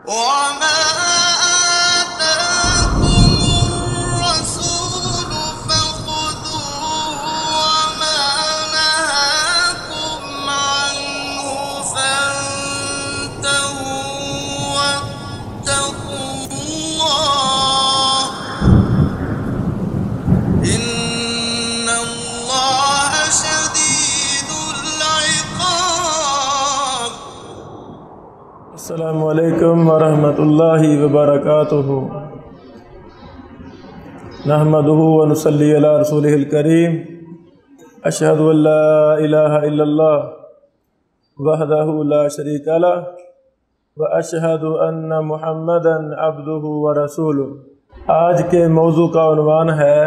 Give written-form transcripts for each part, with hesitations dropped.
وما آتاكم الرسول فخذوه وما نهاكم عنه فانتهوا واتقوا الله إن الله شديد العقاب. السلام علیکم ورحمۃ اللہ وبرکاتہ. نحمدہ ونصلی علی رسولہ الکریم. اشہد ان لا الہ الا اللہ وحدہ لا شریک لہ واشہد ان محمدا عبدہ ورسولہ. آج کے موضوع کا عنوان ہے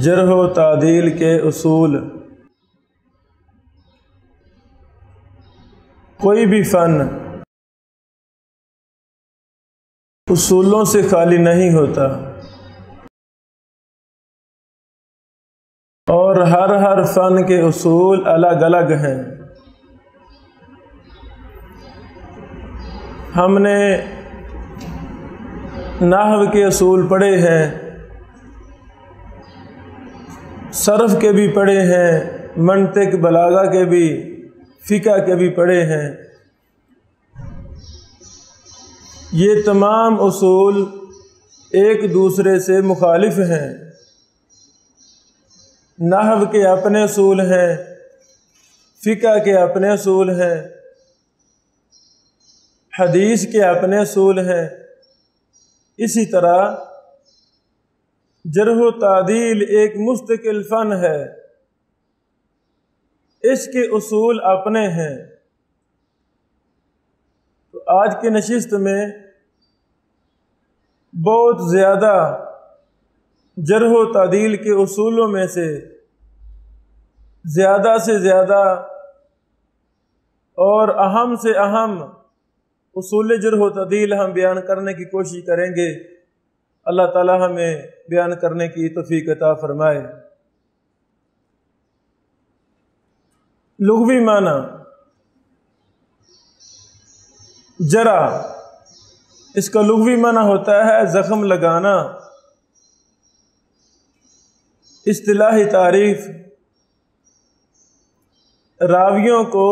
جرح و تعدیل کے اصول. کوئی بھی فن اصولوں سے خالی نہیں ہوتا اور ہر فن کے اصول الگ الگ ہیں. ہم نے نحو کے اصول پڑھے ہیں، صرف کے بھی پڑھے ہیں، منطق بلاغہ کے بھی، فقہ کے بھی پڑھے ہیں. یہ تمام اصول ایک دوسرے سے مخالف ہیں. نحو کے اپنے اصول ہیں، فقہ کے اپنے اصول ہیں، حدیث کے اپنے اصول ہیں. اسی طرح جرح و تعدیل ایک مستقل فن ہے، اس کے اصول اپنے ہیں. تو آج کی نشست میں بہت زیادہ جرح و تعدیل کے اصولوں میں سے زیادہ اور اہم سے اہم اصول جرح و تعدیل ہم بیان کرنے کی کوشش کریں گے. اللہ تعالی ہمیں بیان کرنے کی توفیق عطا فرمائے. لغوی معنی جرح، اس کا لغوی معنی ہوتا ہے زخم لگانا. اصطلاحی تعریف، راویوں کو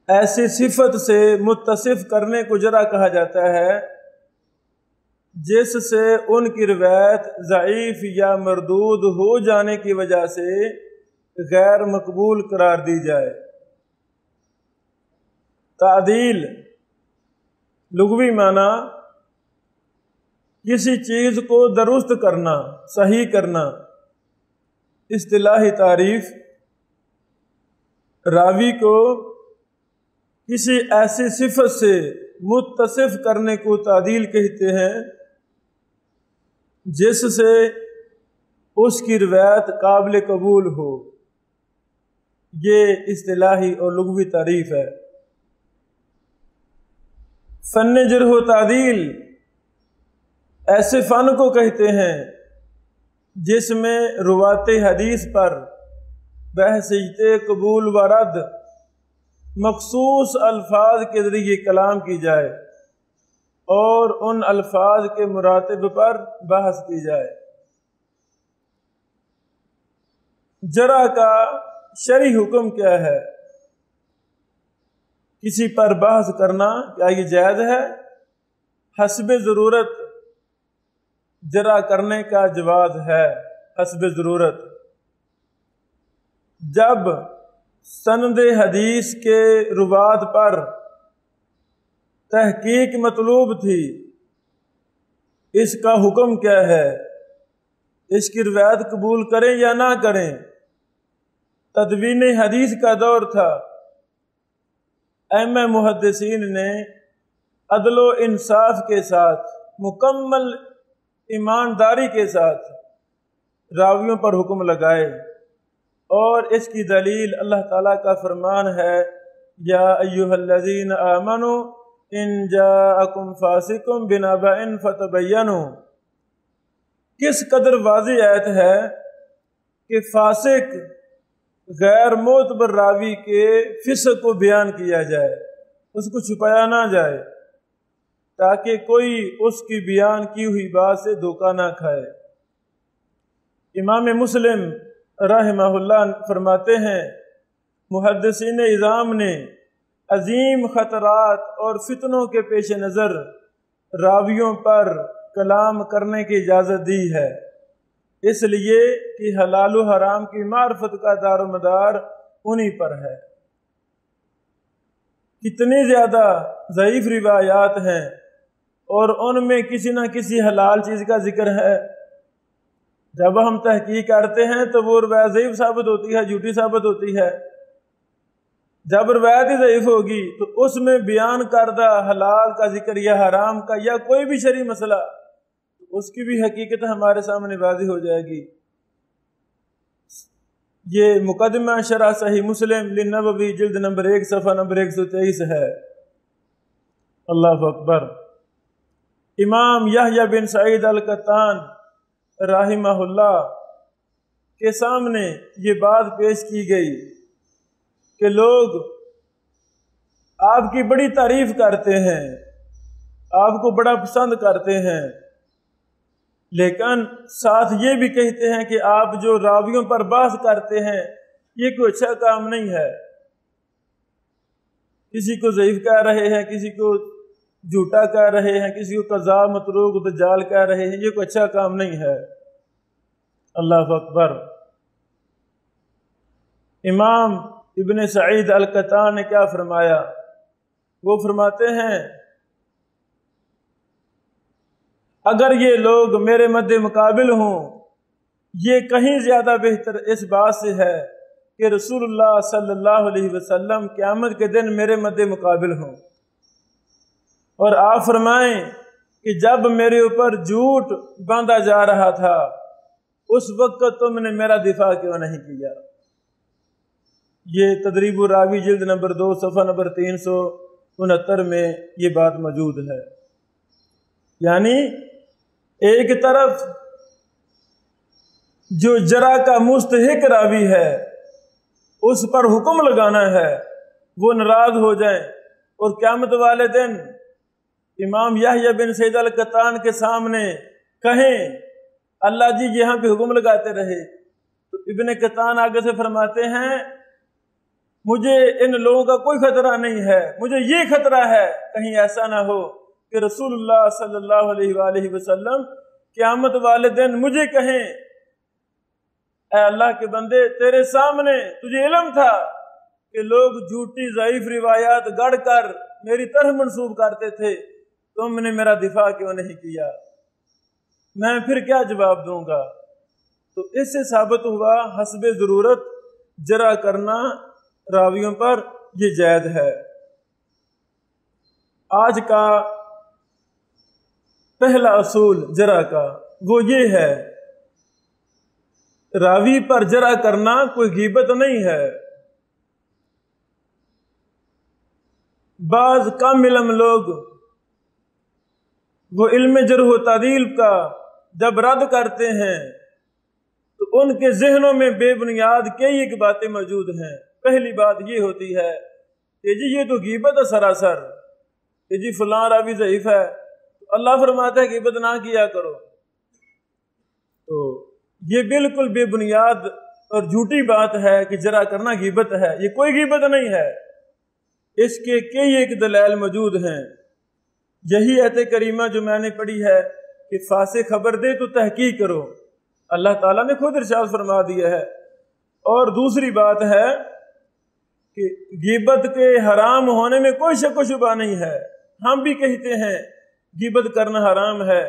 ایسی صفت سے متصف کرنے کو جرح کہا جاتا ہے جس سے ان کی روایت ضعیف یا مردود ہو جانے کی وجہ سے غیر مقبول قرار دی جائے. تعدیل لغوی معنی کسی چیز کو درست کرنا، صحیح کرنا. اصطلاحی تعریف، راوی کو کسی ایسی صفت سے متصف کرنے کو تعدیل کہتے ہیں جس سے اس کی روایت قابل قبول ہو. یہ اصطلاحی اور لغوی تعریف ہے. فن جرح و تعدیل ایسے فن کو کہتے ہیں جس میں روات حدیث پر بحثیت قبول و رد مخصوص الفاظ کے ذریعے کلام کی جائے اور ان الفاظ کے مراتب پر بحث کی جائے. جرح کا شرعی حکم کیا ہے؟ کسی پر بحث کرنا کیا یہ جائز ہے؟ حسب ضرورت جرح کرنے کا جواز ہے. حسب ضرورت جب سند حدیث کے روات پر تحقیق مطلوب تھی، اس کا حکم کیا ہے؟ اس کی روایت قبول کریں یا نہ کریں؟ تدوین حدیث کا دور تھا. ائمہ محدثین نے عدل و انصاف کے ساتھ، مکمل ایمانداری کے ساتھ راویوں پر حکم لگائے، اور اس کی دلیل اللہ تعالیٰ کا فرمان ہے یا ایھا الذین آمنوا ان جاءکم فاسق بنبأ فتبینوا. کس قدر واضح آیت ہے کہ فاسق غیر معتبر راوی کے فسق کو بیان کیا جائے، اس کو چھپایا نہ جائے، تاکہ کوئی اس کی بیان کی ہوئی بات سے دھوکہ نہ کھائے۔ امام مسلم رحمہ اللہ فرماتے ہیں محدثین اعظام نے عظیم خطرات اور فتنوں کے پیش نظر راویوں پر کلام کرنے کی اجازت دی ہے، اس لیے کہ حلال و حرام کی معرفت کا دار و مدار انہی پر ہے۔ کتنی زیادہ ضعیف روایات ہیں اور ان میں کسی نہ کسی حلال چیز کا ذکر ہے، جب ہم تحقیق کرتے ہیں تو وہ روایت ضعیف ثابت ہوتی ہے، جھوٹی ثابت ہوتی ہے۔ جب روایت ہی ضعیف ہوگی تو اس میں بیان کردہ حلال کا ذکر یا حرام کا یا کوئی بھی شرعی مسئلہ، اس کی بھی حقیقت ہمارے سامنے واضح ہو جائے گی۔ یہ مقدمہ شرح صحیح مسلم للنووی جلد نمبر 1 صفحہ نمبر 123 ہے۔ اللہ اکبر۔ امام یحییٰ بن سعید القطان رحمہ اللہ کے سامنے یہ بات پیش کی گئی کہ لوگ آپ کی بڑی تعریف کرتے ہیں، آپ کو بڑا پسند کرتے ہیں، لیکن ساتھ یہ بھی کہتے ہیں کہ آپ جو راویوں پر بحث کرتے ہیں یہ کوئی اچھا کام نہیں ہے۔ کسی کو ضعیف کہہ رہے ہیں، کسی کو جھوٹا کہہ رہے ہیں، کسی کو کذاب متروک دجال کہہ رہے ہیں، یہ کوئی اچھا کام نہیں ہے۔ اللہ اکبر۔ امام ابن سعید القطان نے کیا فرمایا؟ وہ فرماتے ہیں اگر یہ لوگ میرے مد مقابل ہوں، یہ کہیں زیادہ بہتر اس بات سے ہے کہ رسول اللہ صلی اللہ علیہ وسلم قیامت کے دن میرے مد مقابل ہوں، اور آپ فرمائیں کہ جب میرے اوپر جھوٹ باندھا جا رہا تھا اس وقت تم نے میرا دفاع کیوں نہیں کیا؟ یہ تدریب الراوی جلد نمبر 2 صفحہ نمبر 369 میں یہ بات موجود ہے۔ یعنی ایک طرف جو جرح کا مستحق راوی ہے اس پر حکم لگانا ہے، وہ ناراض ہو جائیں اور قیامت والے دن امام یحییٰ بن سعید القطان کے سامنے کہیں اللہ جی یہاں پہ حکم لگاتے رہے، تو ابن قطان آگے سے فرماتے ہیں مجھے ان لوگوں کا کوئی خطرہ نہیں ہے، مجھے یہ خطرہ ہے کہیں ایسا نہ ہو کہ رسول اللہ صلی اللہ علیہ وآلہ وسلم قیامت والے دن مجھے کہیں اے اللہ کے بندے تیرے سامنے تجھے علم تھا کہ لوگ جھوٹی ضعیف روایات گڑھ کر میری طرف منسوب کرتے تھے، تم نے میرا دفاع کیوں نہیں کیا؟ میں پھر کیا جواب دوں گا؟ تو اس سے ثابت ہوا حسب ضرورت جرح کرنا راویوں پر یہ جائز ہے۔ آج کا پہلا اصول جرح کا وہ یہ ہے راوی پر جرح کرنا کوئی غیبت نہیں ہے۔ بعض کم علم لوگ وہ علم جرح و تعدیل کا جب رد کرتے ہیں تو ان کے ذہنوں میں بے بنیاد کئی ایک باتیں موجود ہیں۔ پہلی بات یہ ہوتی ہے کہ جی یہ تو غیبت ہے سراسر، کہ جی فلاں راوی ضعیف ہے، اللہ فرماتا ہے غیبت نہ کیا کرو۔ تو یہ بالکل بے بنیاد اور جھوٹی بات ہے کہ جرح کرنا غیبت ہے، یہ کوئی غیبت نہیں ہے۔ اس کے کئی ایک دلائل موجود ہیں۔ یہی آیت کریمہ جو میں نے پڑھی ہے کہ فاسق خبر دے تو تحقیق کرو، اللہ تعالیٰ نے خود ارشاد فرما دیا ہے۔ اور دوسری بات ہے کہ غیبت کے حرام ہونے میں کوئی شک و شبہ نہیں ہے، ہم بھی کہتے ہیں غیبت کرنا حرام ہے،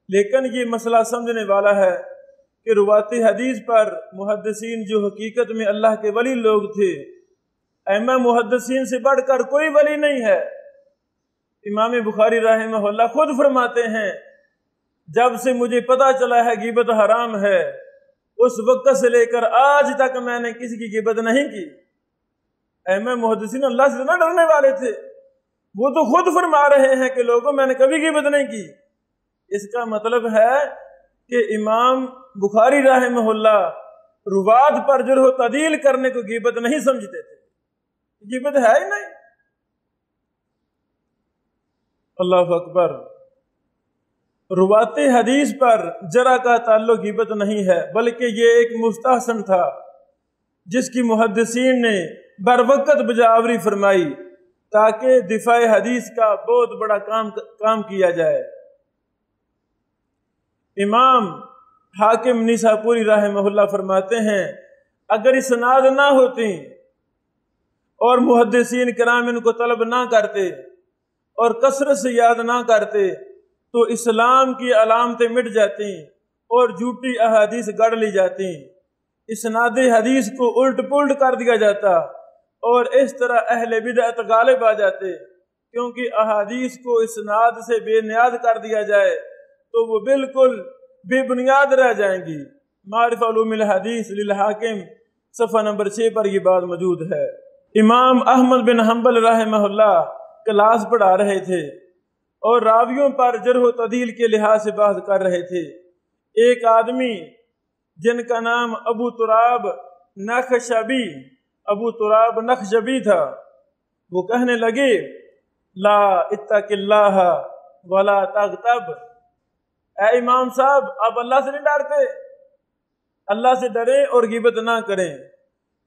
لیکن یہ مسئلہ سمجھنے والا ہے کہ روات حدیث پر محدثین جو حقیقت میں اللہ کے ولی لوگ تھے، ائمہ محدثین سے بڑھ کر کوئی ولی نہیں ہے۔ امام بخاری رحمہ اللہ خود فرماتے ہیں جب سے مجھے پتہ چلا ہے غیبت حرام ہے اس وقت سے لے کر آج تک میں نے کسی کی غیبت نہیں کی۔ ائمہ محدثین اللہ سے نہ ڈرنے والے تھے، وہ تو خود فرما رہے ہیں کہ لوگوں میں نے کبھی غیبت نہیں کی۔ اس کا مطلب ہے کہ امام بخاری رحمہ اللہ روات پر جرح و تعدیل کرنے کو غیبت نہیں سمجھتے تھے، غیبت ہے ہی نہیں۔ اللہ اکبر۔ روات حدیث پر جرح کا تعلق غیبت نہیں ہے، بلکہ یہ ایک مستحسن تھا جس کی محدثین نے بر وقت بجاوری فرمائی تاکہ دفاع حدیث کا بہت بڑا کام کیا جائے۔ امام حاکم نیساپوری رحمہ اللہ فرماتے ہیں اگر اسناد نہ ہوتی اور محدثین کرام ان کو طلب نہ کرتے اور کثرت سے یاد نہ کرتے تو اسلام کی علامتیں مٹ جاتی اور جھوٹی احادیث گڑھ لی جاتی، اسناد حدیث کو الٹ پلٹ کر دیا جاتا اور اس طرح اہل بدعت غالب آ جاتے، کیونکہ احادیث کو اسناد سے بے نیاز کر دیا جائے تو وہ بالکل بے بنیاد رہ جائیں گی۔ معرفہ علوم الحدیث للحاکم صفحہ نمبر 6 پر یہ بات موجود ہے۔ امام احمد بن حنبل رحمہ اللہ کلاس پڑھا رہے تھے اور راویوں پر جرح و تعدیل کے لحاظ سے بحث کر رہے تھے۔ ایک آدمی جن کا نام ابو تراب نخشبی تھا، وہ کہنے لگے لا اتق اللہ ولا تغتب، اے امام صاحب آپ اللہ سے نہیں ڈرتے، اللہ سے ڈریں اور غیبت نہ کریں۔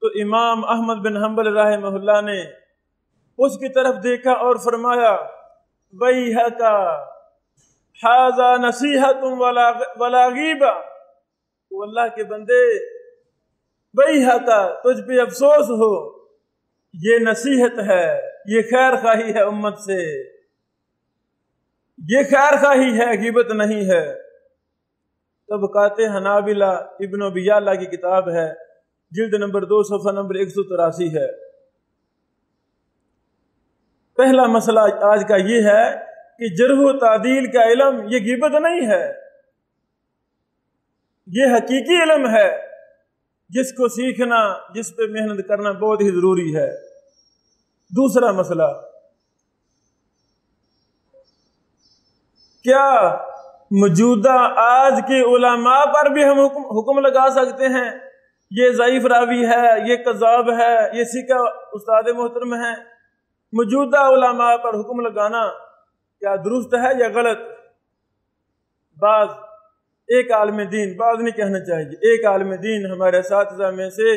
تو امام احمد بن حنبل رحمہ اللہ نے اس کی طرف دیکھا اور فرمایا ویحک ھذا نصیحۃ ولا غیبہ، تو اللہ کے بندے ویحک تجھ پہ افسوس ہو، یہ نصیحت ہے، یہ خیر خواہی ہے امت سے، یہ خیر خواہی ہے، غیبت نہیں ہے۔ طبقات حنابلہ ابن ابی یعلا کی کتاب ہے، جلد نمبر 2 صفحہ نمبر 183 ہے۔ پہلا مسئلہ آج کا یہ ہے کہ جرح و تعدیل کا علم یہ غیبت نہیں ہے، یہ حقیقی علم ہے جس کو سیکھنا، جس پہ محنت کرنا بہت ہی ضروری ہے۔ دوسرا مسئلہ، کیا موجودہ آج کے علماء پر بھی ہم حکم لگا سکتے ہیں یہ ضعیف راوی ہے، یہ کذاب ہے، یہ سکہ استاد محترم ہے؟ موجودہ علماء پر حکم لگانا کیا درست ہے یا غلط؟ بعض ایک عالم دین، بعض نہیں کہنا چاہیے، ایک عالم دین ہمارے اساتذہ میں سے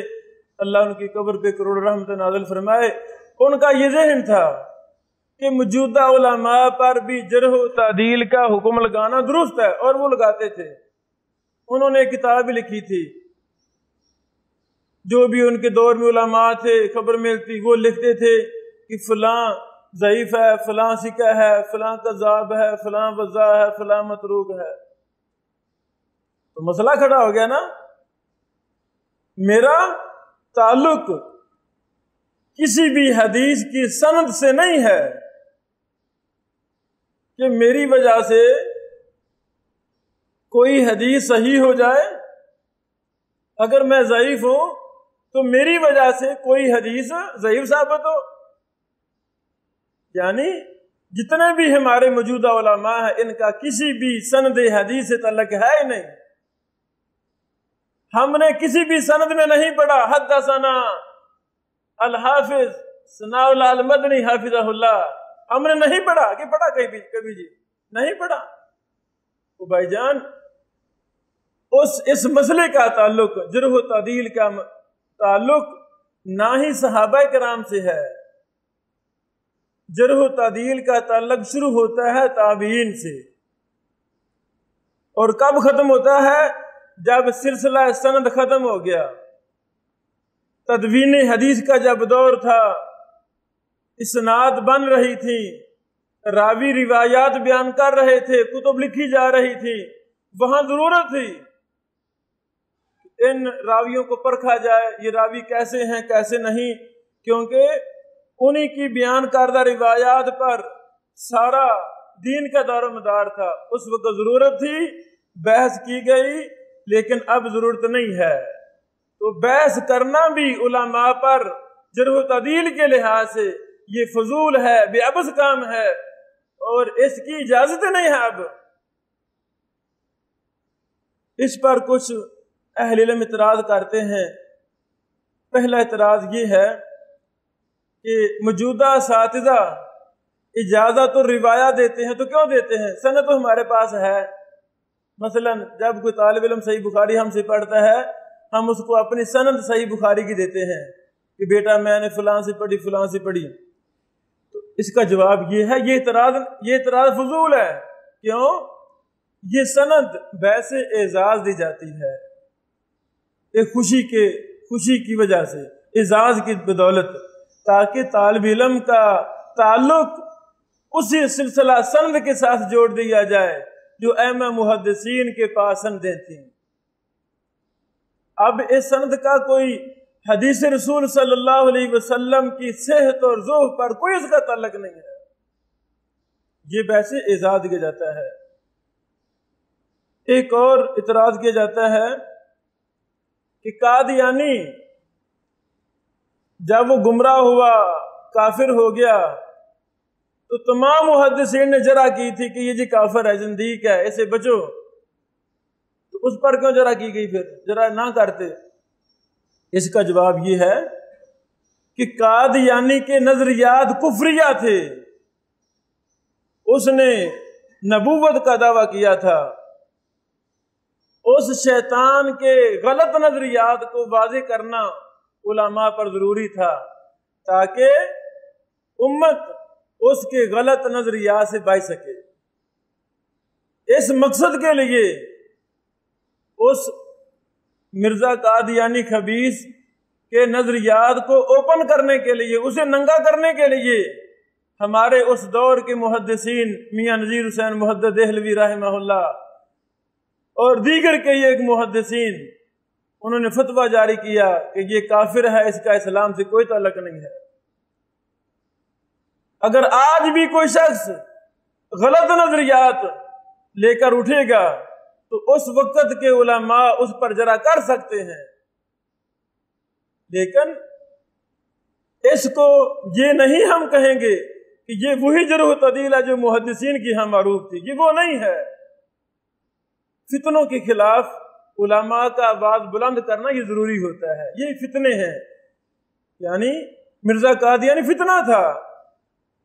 اللہ ان کی قبر پہ کروڑ رحمت نازل فرمائے، ان کا یہ ذہن تھا کہ موجودہ علماء پر بھی جرح و تعدیل کا حکم لگانا درست ہے، اور وہ لگاتے تھے۔ انہوں نے ایک کتاب لکھی تھی، جو بھی ان کے دور میں علماء تھے خبر ملتی وہ لکھتے تھے کہ فلاں ضعیف ہے، فلاں سکہ ہے، فلاں کذاب ہے، فلاں وضاع ہے، فلاں متروک ہے۔ تو مسئلہ کھڑا ہو گیا نا، میرا تعلق کسی بھی حدیث کی سند سے نہیں ہے کہ میری وجہ سے کوئی حدیث صحیح ہو جائے، اگر میں ضعیف ہوں تو میری وجہ سے کوئی حدیث ضعیف ثابت ہو۔ یعنی جتنے بھی ہمارے موجودہ علماء ہیں ان کا کسی بھی سند حدیث سے تعلق ہے ہی نہیں، ہم نے کسی بھی سند میں نہیں پڑھا حدثنا الحافظ ثناء اللہ المدنی حافظہ اللہ، ہم نے نہیں پڑھا، کہ پڑھا کبھی جی نہیں پڑھا۔ تو بھائی جان اس مسئلے کا تعلق، جرح و تعدیل کا تعلق نہ ہی صحابہ کرام سے ہے، جرح و تعدیل کا تعلق شروع ہوتا ہے تابعین سے، اور کب ختم ہوتا ہے؟ جب سلسلہ سند ختم ہو گیا، تدوین حدیث کا جب دور تھا، اسناد بن رہی تھی، راوی روایات بیان کر رہے تھے، کتب لکھی جا رہی تھی، وہاں ضرورت تھی ان راویوں کو پرکھا جائے، یہ راوی کیسے ہیں کیسے نہیں، کیونکہ انہی کی بیان کردہ روایات پر سارا دین کا دار و مدار تھا۔ اس وقت ضرورت تھی، بحث کی گئی، لیکن اب ضرورت نہیں ہے۔ تو بحث کرنا بھی علماء پر جرح و تعدیل کے لحاظ سے یہ فضول ہے، بے عبث کام ہے، اور اس کی اجازت نہیں ہے۔ اب اس پر کچھ اہل علم اعتراض کرتے ہیں۔ پہلا اعتراض یہ ہے کہ موجودہ اساتذہ اجازت اور روایہ دیتے ہیں تو کیوں دیتے ہیں؟ سند تو ہمارے پاس ہے۔ مثلا جب کوئی طالب علم صحیح بخاری ہم سے پڑھتا ہے، ہم اس کو اپنی سند صحیح بخاری کی دیتے ہیں کہ بیٹا میں نے فلاں سے پڑھی، فلاں سے پڑھی۔ تو اس کا جواب یہ ہے، یہ اعتراض فضول ہے۔ کیوں؟ یہ سند ویسے اعزاز دی جاتی ہے ایک خوشی کی وجہ سے، اعزاز کی بدولت، تاکہ طالب علم کا تعلق اسی سلسلہ سند کے ساتھ جوڑ دیا جائے جو ائمہ محدثین کے پاس سندیں تھیں۔ اب اس سند کا کوئی حدیث رسول صلی اللہ علیہ وسلم کی صحت اور ذوق پر کوئی اس کا تعلق نہیں ہے، یہ ویسے اعزاز کیا جاتا ہے۔ ایک اور اعتراض کیا جاتا ہے کہ قادیانی جب وہ گمراہ ہوا، کافر ہو گیا، تو تمام محدثین نے جرح کی تھی کہ یہ جی کافر ہے، زندیق ہے، اسے بچو۔ تو اس پر کیوں جرح کی گئی؟ پھر جرح نہ کرتے۔ اس کا جواب یہ ہے کہ قادیانی کے نظریات کفریہ تھے، اس نے نبوت کا دعویٰ کیا تھا۔ اس شیطان کے غلط نظریات کو واضح کرنا علماء پر ضروری تھا تاکہ امت اس کے غلط نظریات سے بچ سکے۔ اس مقصد کے لیے اس مرزا قادیانی خبیث کے نظریات کو اوپن کرنے کے لیے، اسے ننگا کرنے کے لیے، ہمارے اس دور کے محدثین میاں نذیر حسین محدث دہلوی رحمہ اللہ اور دیگر کئی ایک محدثین، انہوں نے فتویٰ جاری کیا کہ یہ کافر ہے، اس کا اسلام سے کوئی تعلق نہیں ہے۔ اگر آج بھی کوئی شخص غلط نظریات لے کر اٹھے گا تو اس وقت کے علماء اس پر جرح کر سکتے ہیں، لیکن اس کو یہ نہیں ہم کہیں گے کہ یہ وہی جرح و تعدیل ہے جو محدثین کی ہاں معروف تھی، یہ وہ نہیں ہے۔ فتنوں کے خلاف علماء کا آواز بلند کرنا یہ ضروری ہوتا ہے۔ یہ فتنے ہیں، یعنی مرزا قادیانی فتنہ تھا۔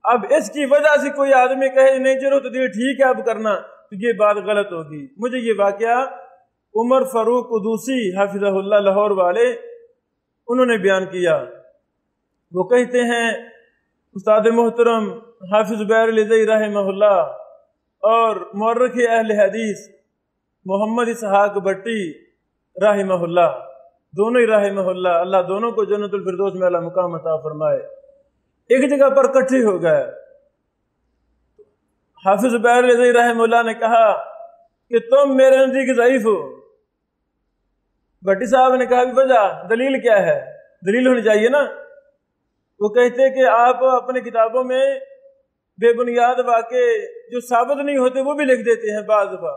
اب اس کی وجہ سے کوئی آدمی کہے نہیں جرح و تعدیل ٹھیک ہے اب کرنا، تو یہ بات غلط ہوگی۔ مجھے یہ واقعہ عمر فاروق قدوسی حافظہ اللہ لاہور والے انہوں نے بیان کیا۔ وہ کہتے ہیں استاد محترم حافظ زبیر علیزئی رحمہ اللہ اور مورخ اہل حدیث محمد اسحاق بٹی رحمہ اللہ، دونوں ہی رحمہ اللہ، اللہ دونوں کو جنت الفردوس میں اعلیٰ مقام عطا فرمائے، ایک جگہ پر اکٹھے ہو گئے۔ حافظ زبیر علیزئی رحمہ اللہ نے کہا کہ تم میرے نزدیک ضعیف ہو۔ بٹی صاحب نے کہا بھی وجہ دلیل کیا ہے؟ دلیل ہونی چاہیے نا۔ وہ کہتے کہ آپ اپنے کتابوں میں بے بنیاد واقع جو ثابت نہیں ہوتے وہ بھی لکھ دیتے ہیں بعض دفعہ،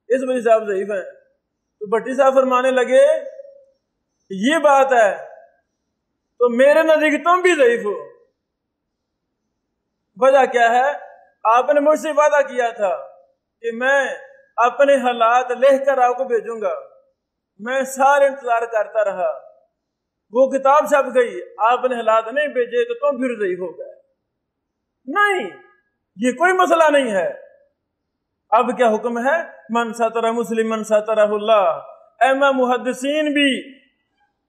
اس وجہ سے آپ ضعیف ہیں۔ تو بٹی صاحب فرمانے لگے یہ بات ہے تو میرے نزدیک تم بھی ضعیف ہو۔ وجہ کیا ہے؟ آپ نے مجھ سے وعدہ کیا تھا کہ میں اپنے حالات لکھ کر آپ کو بھیجوں گا، میں سارے انتظار کرتا رہا، وہ کتاب چھپ گئی، آپ نے حالات نہیں بھیجے تو تم پھر ضعیف ہو گئے۔ نہیں، یہ کوئی مسئلہ نہیں ہے۔ اب کیا حکم ہے؟ من ستر مسلمن سترہ اللہ۔ ائمہ محدثین بھی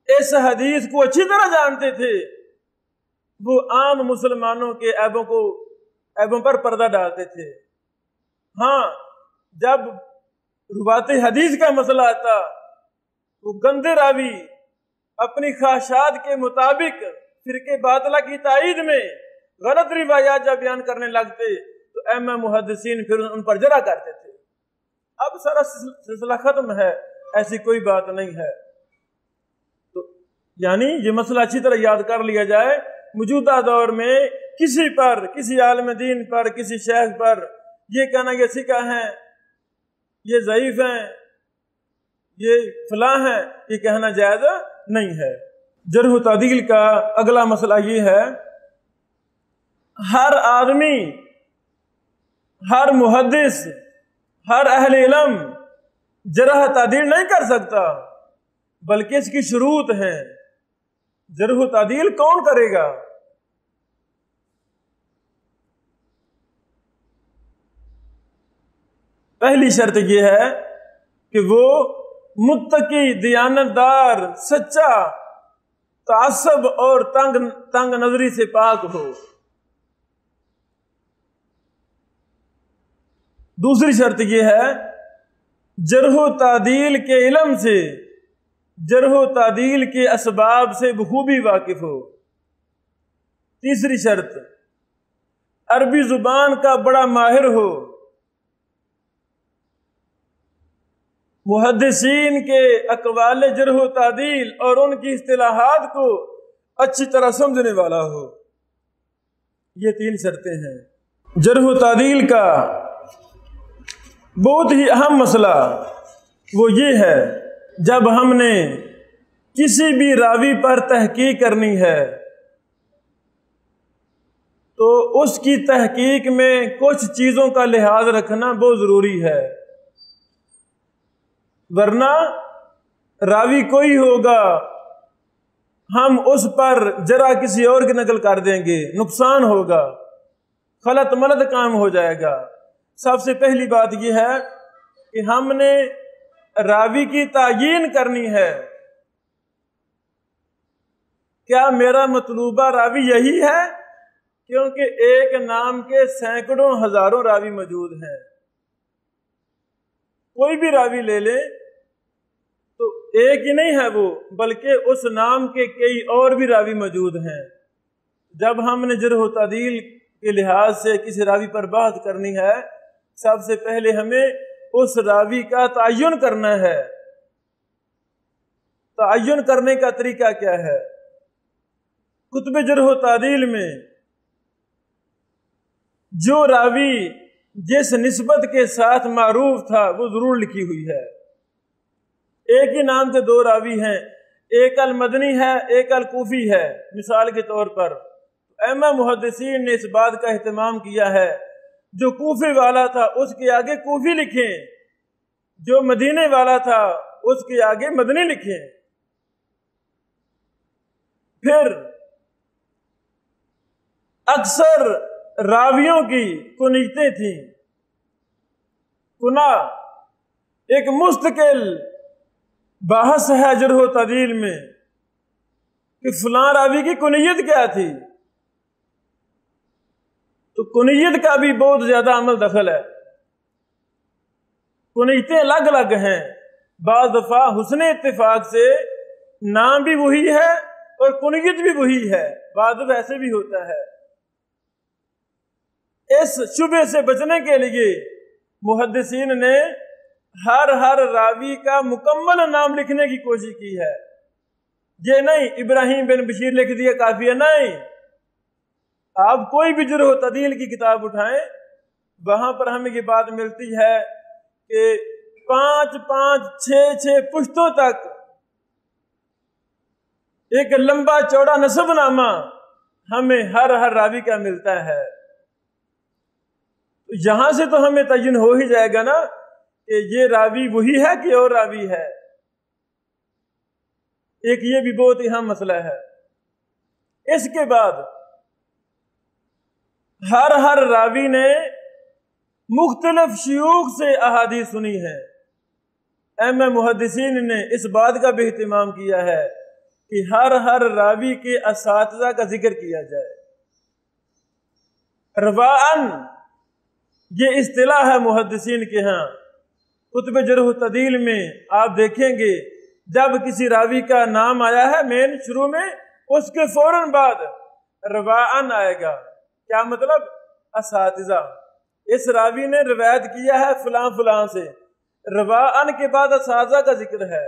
اس حدیث کو اچھی طرح جانتے تھے، وہ عام مسلمانوں کے عیبوں پر پردہ ڈالتے تھے۔ ہاں، جب روات حدیث کا مسئلہ آتا، وہ گندے راوی اپنی خواہشات کے مطابق فرقے باطلہ کی تائید میں غلط روایات جب بیان کرنے لگتے تو ائمہ محدثین پھر ان پر جرح کرتے تھے۔ اب سارا سلسلہ ختم ہے، ایسی کوئی بات نہیں ہے۔ تو یعنی یہ مسئلہ اچھی طرح یاد کر لیا جائے، موجودہ دور میں کسی پر، کسی عالم دین پر، کسی شیخ پر یہ کہنا یہ سکہ ہیں، یہ ضعیف ہیں، یہ فلاں ہیں، یہ کہنا جائز نہیں ہے۔ جرح و تعدیل کا اگلا مسئلہ یہ ہے، ہر آدمی، ہر محدث، ہر اہل علم جرح تعدیل نہیں کر سکتا۔ بلکہ اس کی شروط ہیں۔ جرح و تعدیل کون کرے گا؟ پہلی شرط یہ ہے کہ وہ متقی، دیانتدار، سچا، تعصب اور تنگ نظری سے پاک ہو۔ دوسری شرط یہ ہے جرح و تعدیل کے علم سے، جرح و تعدیل کے اسباب سے بخوبی واقف ہو۔ تیسری شرط عربی زبان کا بڑا ماہر ہو، محدثین کے اقوال جرح و تعدیل اور ان کی اصطلاحات کو اچھی طرح سمجھنے والا ہو۔ یہ 3 شرطیں ہیں۔ جرح و تعدیل کا بہت ہی اہم مسئلہ وہ یہ ہے، جب ہم نے کسی بھی راوی پر تحقیق کرنی ہے تو اس کی تحقیق میں کچھ چیزوں کا لحاظ رکھنا بہت ضروری ہے، ورنہ راوی کوئی ہوگا، ہم اس پر جرح کسی اور کی نقل کر دیں گے، نقصان ہوگا، غلط ملت کام ہو جائے گا۔ سب سے پہلی بات یہ ہے کہ ہم نے راوی کی تعیین کرنی ہے، کیا میرا مطلوبہ راوی یہی ہے؟ کیونکہ ایک نام کے سینکڑوں ہزاروں راوی موجود ہیں، کوئی بھی راوی لے لیں تو ایک ہی نہیں ہے وہ، بلکہ اس نام کے کئی اور بھی راوی موجود ہیں۔ جب ہم نے جرح و تعدیل کے لحاظ سے کسی راوی پر بحث کرنی ہے، سب سے پہلے ہمیں اس راوی کا تعین کرنا ہے۔ تعین کرنے کا طریقہ کیا ہے؟ کتب جرح و تعدیل میں جو راوی جس نسبت کے ساتھ معروف تھا وہ ضرور لکھی ہوئی ہے۔ ایک ہی نام کے 2 راوی ہیں، ایک المدنی ہے، ایک الکوفی ہے، مثال کے طور پر ائمہ محدثین نے اس بات کا اہتمام کیا ہے جو کوفے والا تھا اس کے آگے کوفی لکھیں، جو مدینے والا تھا اس کے آگے مدنی لکھیں۔ پھر اکثر راویوں کی کنیتیں تھیں، کنا ایک مستقل بحث ہے جرح و تعدیل میں کہ فلاں راوی کی کنیت کیا تھی، تو کنیت کا بھی بہت زیادہ عمل دخل ہے۔ کنیتیں الگ الگ ہیں، بعض دفعہ حسن اتفاق سے نام بھی وہی ہے اور کنیت بھی وہی ہے، بعض دفعہ ایسے بھی ہوتا ہے۔ اس شبہ سے بچنے کے لیے محدثین نے ہر راوی کا مکمل نام لکھنے کی کوشش کی ہے۔ یہ نہیں ابراہیم بن بشیر لکھ دیا کافی ہے، نہیں، آپ کوئی بھی جرح و تعدیل کی کتاب اٹھائیں، وہاں پر ہمیں یہ بات ملتی ہے کہ 5 6 پشتوں تک ایک لمبا چوڑا نسب نامہ ہمیں ہر راوی کا ملتا ہے۔ یہاں سے تو ہمیں تعین ہو ہی جائے گا نا کہ یہ راوی وہی ہے کہ اور راوی ہے۔ ایک یہ بھی بہت ہی اہم مسئلہ ہے۔ اس کے بعد ہر راوی نے مختلف شیوخ سے احادیث سنی ہے۔ ائمہ محدثین نے اس بات کا بھی اہتمام کیا ہے کہ ہر راوی کے اساتذہ کا ذکر کیا جائے۔ رواً یہ اصطلاح ہے محدثین کے ہاں۔ کتب جرح و تعدیل میں آپ دیکھیں گے جب کسی راوی کا نام آیا ہے مین شروع میں، اس کے فوراً بعد رواً آئے گا۔ کیا مطلب؟ اساتذہ، اس راوی نے روایت کیا ہے فلاں فلاں سے، رواً کے بعد اساتذہ کا ذکر ہے۔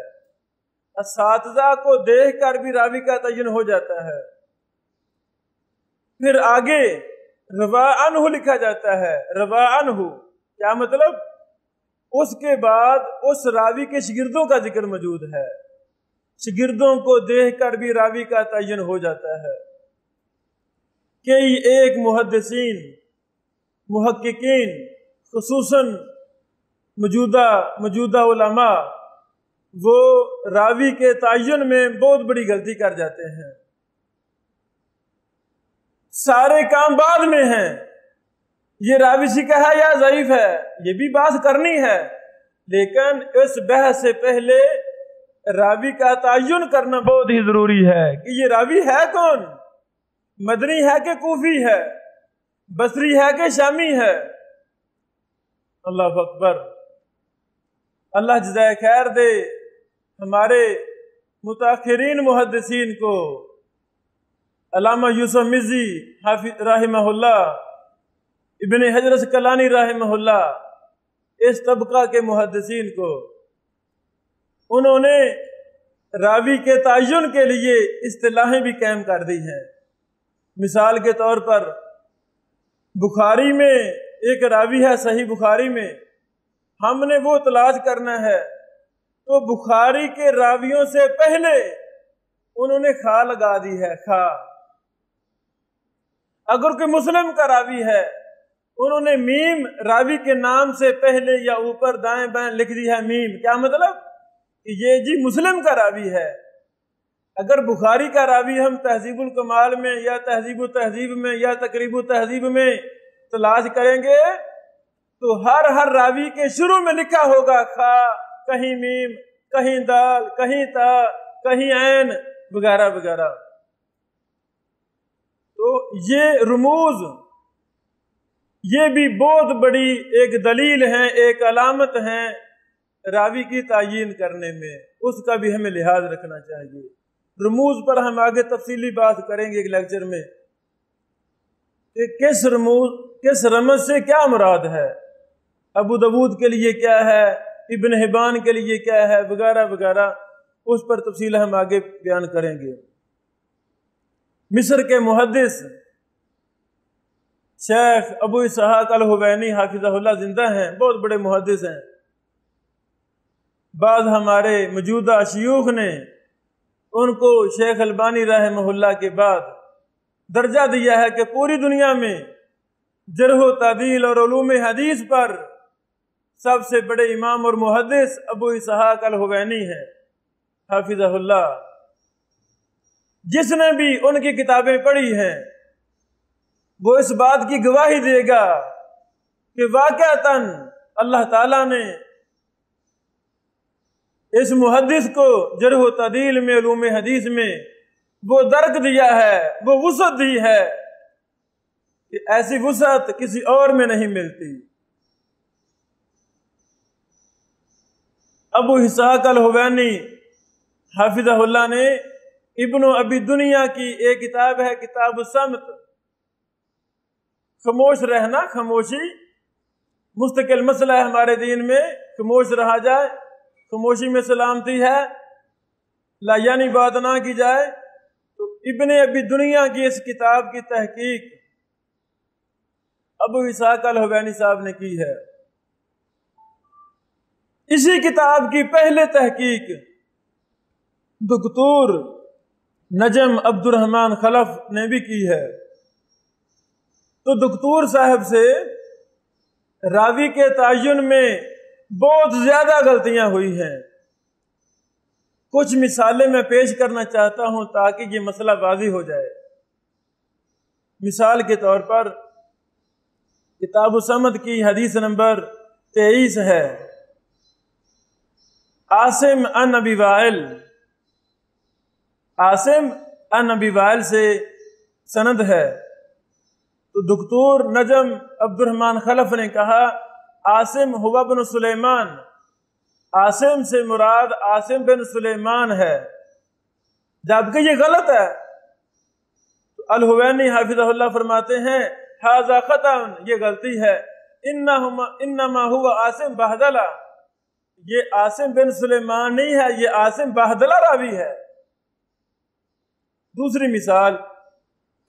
اساتذہ کو دیکھ کر بھی راوی کا تعین ہو جاتا ہے۔ پھر آگے روا عنہ لکھا جاتا ہے۔ روا عنہ کیا مطلب؟ اس کے بعد اس راوی کے شاگردوں کا ذکر موجود ہے، شاگردوں کو دیکھ کر بھی راوی کا تعین ہو جاتا ہے۔ کئی ایک محدثین، محققین، خصوصاً موجودہ علماء وہ راوی کے تعین میں بہت بڑی غلطی کر جاتے ہیں۔ سارے کام بعد میں ہیں، یہ راوی صحیح ہے یا ضعیف ہے یہ بھی بات کرنی ہے، لیکن اس بحث سے پہلے راوی کا تعین کرنا بہت ہی ضروری ہے کہ یہ راوی ہے کون، مدنی ہے کہ کوفی ہے، بصری ہے کہ شامی ہے۔ اللہ اکبر، اللہ جزائے خیر دے ہمارے متاخرین محدثین کو، علامہ یوسف مزی حافظ رحمہ اللہ، ابن حجر اسقلانی رحمہ اللہ، اس طبقہ کے محدثین کو، انہوں نے راوی کے تعین کے لیے اصطلاحیں بھی قائم کر دی ہیں۔ مثال کے طور پر بخاری میں ایک راوی ہے، صحیح بخاری میں ہم نے وہ تلاش کرنا ہے تو بخاری کے راویوں سے پہلے انہوں نے خا لگا دی ہے، خا۔ اگر کوئی مسلم کا راوی ہے انہوں نے میم راوی کے نام سے پہلے یا اوپر دائیں بائیں لکھ دی ہے میم، کیا مطلب کہ یہ جی مسلم کا راوی ہے۔ اگر بخاری کا راوی ہم تہذیب الکمال میں یا تہذیب و تہذیب میں یا تقریب و تہذیب میں تلاش کریں گے تو ہر راوی کے شروع میں لکھا ہوگا خا، کہیں میم، کہیں دال، کہیں تا، کہیں عین وغیرہ وغیرہ۔ تو یہ رموز، یہ بھی بہت بڑی ایک دلیل ہے، ایک علامت ہے راوی کی تعین کرنے میں، اس کا بھی ہمیں لحاظ رکھنا چاہیے۔ رموز پر ہم آگے تفصیلی بات کریں گے ایک لیکچر میں کہ کس رمز سے کیا مراد ہے، ابو داؤد کے لیے کیا ہے، ابن حبان کے لیے کیا ہے وغیرہ وغیرہ، اس پر تفصیل ہم آگے بیان کریں گے۔ مصر کے محدث شیخ ابو اسحاق الحوینی حافظہ اللہ زندہ ہیں، بہت بڑے محدث ہیں۔ بعض ہمارے موجودہ شیوخ نے ان کو شیخ البانی رحمہ اللہ کے بعد درجہ دیا ہے کہ پوری دنیا میں جرح و تعدیل اور علوم حدیث پر سب سے بڑے امام اور محدث ابو اسحاق الحوینی ہیں حافظہ اللہ۔ جس نے بھی ان کی کتابیں پڑھی ہیں وہ اس بات کی گواہی دے گا کہ واقعتاً اللہ تعالیٰ نے اس محدث کو جرح و تعدیل میں، علوم حدیث میں وہ درک دیا ہے، وہ وسعت دی ہے کہ ایسی وسعت کسی اور میں نہیں ملتی۔ ابو اسحاق الحوینی حافظہ اللہ نے ابن ابی دنیا کی ایک کتاب ہے کتاب الصمت، خاموش رہنا، خاموشی مستقل مسئلہ ہے ہمارے دین میں، خاموش رہا جائے، خاموشی میں سلامتی ہے، لا یعنی بات نہ کی جائے۔ تو ابن ابی دنیا کی اس کتاب کی تحقیق ابو اسحاق الحوینی صاحب نے کی ہے۔ اسی کتاب کی پہلے تحقیق دکتور نجم عبد الرحمن خلف نے بھی کی ہے۔ تو دکتور صاحب سے راوی کے تعین میں بہت زیادہ غلطیاں ہوئی ہیں۔ کچھ مثالیں میں پیش کرنا چاہتا ہوں تاکہ یہ مسئلہ واضح ہو جائے۔ مثال کے طور پر کتاب الصمت کی حدیث نمبر 23 ہے، عاصم عن ابی وائل، عاصم عن ابی وائل سے سند ہے۔ تو دکتور نجم عبد الرحمن خلف نے کہا عاصم ہوا بن سلیمان، عاصم سے مراد عاصم بن سلیمان ہے، جبکہ یہ غلط ہے۔ تو الحوینی حافظہ اللہ فرماتے ہیں ھذا خطأ، یہ غلطی ہے، انما ہوا عاصم بہدلہ، یہ عاصم بن سلیمان نہیں ہے، یہ عاصم بہدلہ راوی ہے۔ دوسری مثال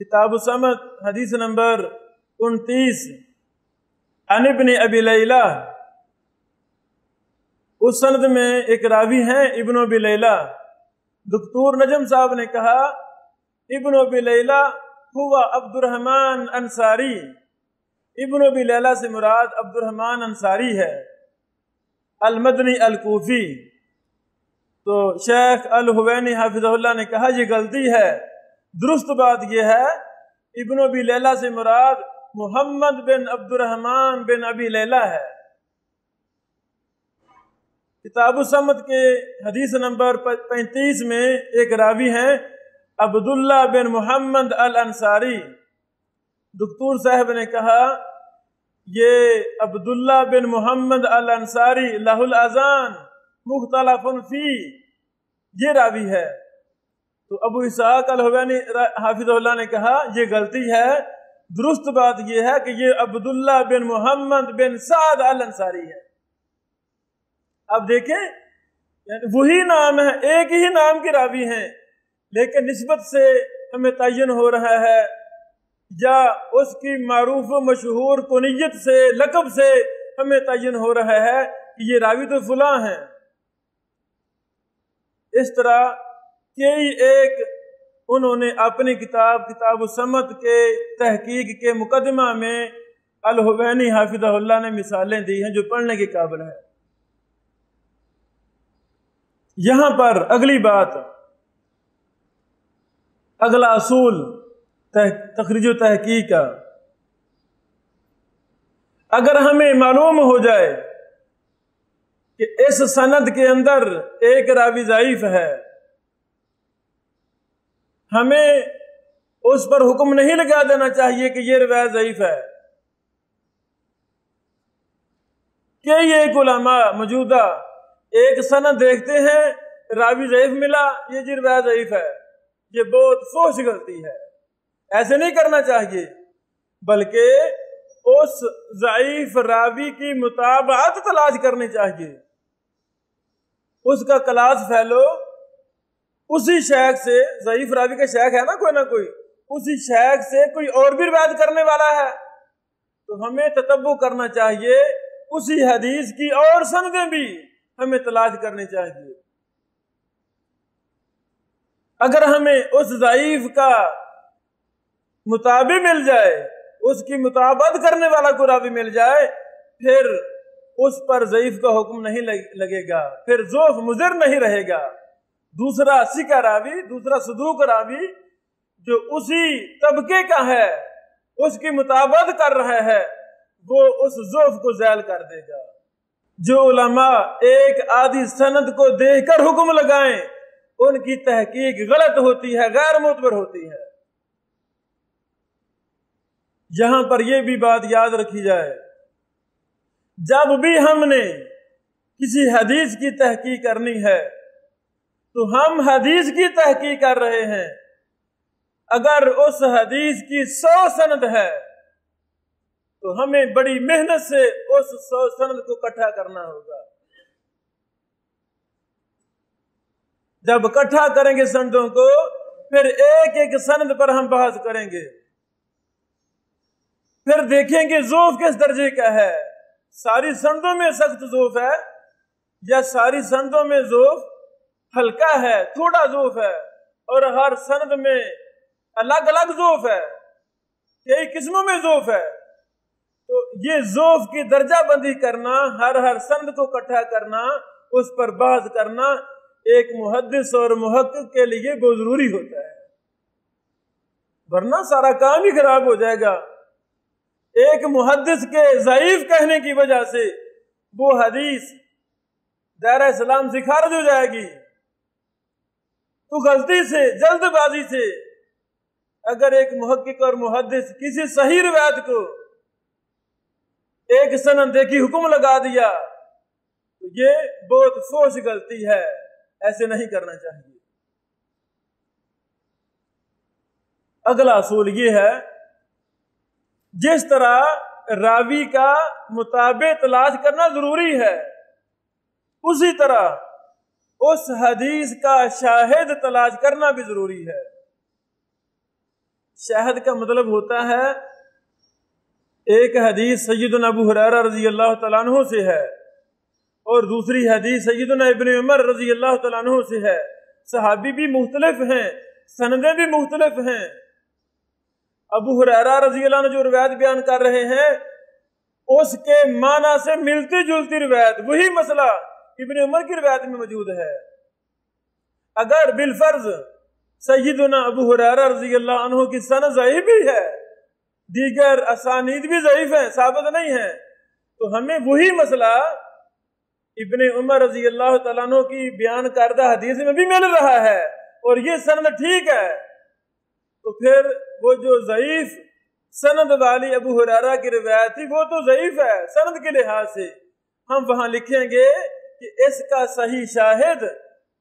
کتاب الصمت حدیث نمبر 29 عن ابن ابی لیلہ، اس سند میں ایک راوی ہیں ابن ابی لیلہ۔ دکتور نجم صاحب نے کہا ابن ابی لیلہ ہوا عبد الرحمن انصاری، ابن ابی لیلہ سے مراد عبد الرحمن انصاری ہے، المدنی الکوفی۔ تو شیخ الحوینی حافظہ اللہ نے کہا یہ غلطی ہے، درست بات یہ ہے ابن ابی لیلہ سے مراد محمد بن عبد الرحمن بن ابی لیلہ ہے۔ کتاب الصمد کے حدیث نمبر 35 میں ایک راوی ہیں عبداللہ بن محمد الانصاری۔ دکتور صاحب نے کہا یہ عبداللہ بن محمد الانصاری لہ الاذان مختلف فی، یہ راوی ہے۔ تو ابو اسحاق الحوینی حافظ اللہ نے کہا یہ غلطی ہے، درست بات یہ ہے کہ یہ عبداللہ بن محمد بن سعد الانصاری ہے۔ اب دیکھیں یعنی وہی نام ہے، ایک ہی نام کے راوی ہیں، لیکن نسبت سے ہمیں تعین ہو رہا ہے یا اس کی معروف و مشہور کنیت سے لقب سے ہمیں تعین ہو رہا ہے کہ یہ راوی تو فلاں ہیں۔ اس طرح کئی ایک انہوں نے اپنی کتاب الصمد کے تحقیق کے مقدمہ میں الحوینی حافظہ اللہ نے مثالیں دی ہیں جو پڑھنے کے قابل ہے۔ یہاں پر اگلی بات، اگلا اصول تخریج و تحقیق کا، اگر ہمیں معلوم ہو جائے کہ اس سند کے اندر ایک راوی ضعیف ہے، ہمیں اس پر حکم نہیں لگا دینا چاہیے کہ یہ روایت ضعیف ہے۔ کئی ایک علماء موجودہ ایک سند دیکھتے ہیں راوی ضعیف ملا، یہ جی روایت ضعیف ہے، یہ بہت فحش غلطی ہے، ایسے نہیں کرنا چاہیے، بلکہ اس ضعیف راوی کی مطابعت تلاش کرنی چاہیے، اس کا کلاس فیلو اسی شیخ سے، ضعیف راوی کا شیخ ہے نا کوئی نہ کوئی، اسی شیخ سے کوئی اور بھی روایت کرنے والا ہے تو ہمیں تتبع کرنا چاہیے، اسی حدیث کی اور سندیں بھی ہمیں تلاش کرنی چاہیے۔ اگر ہمیں اس ضعیف کا مطابع مل جائے، اس کی مطابقت کرنے والا کوئی راوی مل جائے، پھر اس پر ضعیف کا حکم نہیں لگے گا، پھر ضعف مضر نہیں رہے گا۔ دوسرا ثقہ راوی، دوسرا صدوق راوی جو اسی طبقے کا ہے، اس کی مطابقت کر رہا ہے، وہ اس ضعف کو زائل کر دے گا۔ جو علماء ایک آدھی سند کو دیکھ کر حکم لگائیں، ان کی تحقیق غلط ہوتی ہے، غیر معتبر ہوتی ہے۔ یہاں پر یہ بھی بات یاد رکھی جائے، جب بھی ہم نے کسی حدیث کی تحقیق کرنی ہے تو ہم حدیث کی تحقیق کر رہے ہیں، اگر اس حدیث کی 100 سند ہے تو ہمیں بڑی محنت سے اس 100 سند کو اکٹھا کرنا ہوگا۔ جب اکٹھا کریں گے سندوں کو، پھر ایک ایک سند پر ہم بحث کریں گے، پھر دیکھیں گے ضعف کس درجے کا ہے، ساری سندوں میں سخت ضعف ہے یا ساری سندوں میں ضعف ہلکا ہے، تھوڑا ضعف ہے، اور ہر سند میں الگ الگ ضعف ہے، کئی قسموں میں ضعف ہے۔ تو یہ ضعف کی درجہ بندی کرنا، ہر سند کو اکٹھا کرنا، اس پر بحث کرنا ایک محدث اور محقق کے لیے بہت ضروری ہوتا ہے، ورنہ سارا کام ہی خراب ہو جائے گا۔ ایک محدث کے ضعیف کہنے کی وجہ سے وہ حدیث دائرہ اسلام سے خارج ہو جائے گی۔ تو غلطی سے، جلد بازی سے اگر ایک محقق اور محدث کسی صحیح روایت کو ایک سند دیکھی حکم لگا دیا تو یہ بہت فحش غلطی ہے، ایسے نہیں کرنا چاہیے۔ اگلا اصول یہ ہے، جس طرح راوی کا مطابع تلاش کرنا ضروری ہے، اسی طرح اس حدیث کا شاہد تلاش کرنا بھی ضروری ہے۔ شاہد کا مطلب ہوتا ہے ایک حدیث سیدنا ابو ہریرہ رضی اللہ تعالیٰ عنہ سے ہے اور دوسری حدیث سیدنا ابن عمر رضی اللہ تعالیٰ عنہ سے ہے، صحابی بھی مختلف ہیں، سندیں بھی مختلف ہیں۔ ابو ہریرہ رضی اللہ عنہ جو روایت بیان کر رہے ہیں، اس کے معنی سے ملتی جلتی روایت، وہی مسئلہ ابن عمر کی روایت میں موجود ہے، اگر بالفرض سیدنا ابو ہریرہ رضی اللہ عنہ کی سند ضعیف بھی ہے، دیگر اسانید بھی ضعیف ہیں، ثابت نہیں ہیں، تو ہمیں وہی مسئلہ ابن عمر رضی اللہ تعالیٰ عنہ کی بیان کردہ حدیث میں بھی مل رہا ہے اور یہ سند ٹھیک ہے، تو پھر وہ جو ضعیف سند والی ابو ہریرہ کی روایت تھی وہ تو ضعیف ہے سند کے لحاظ سے، ہم وہاں لکھیں گے کہ اس کا صحیح شاہد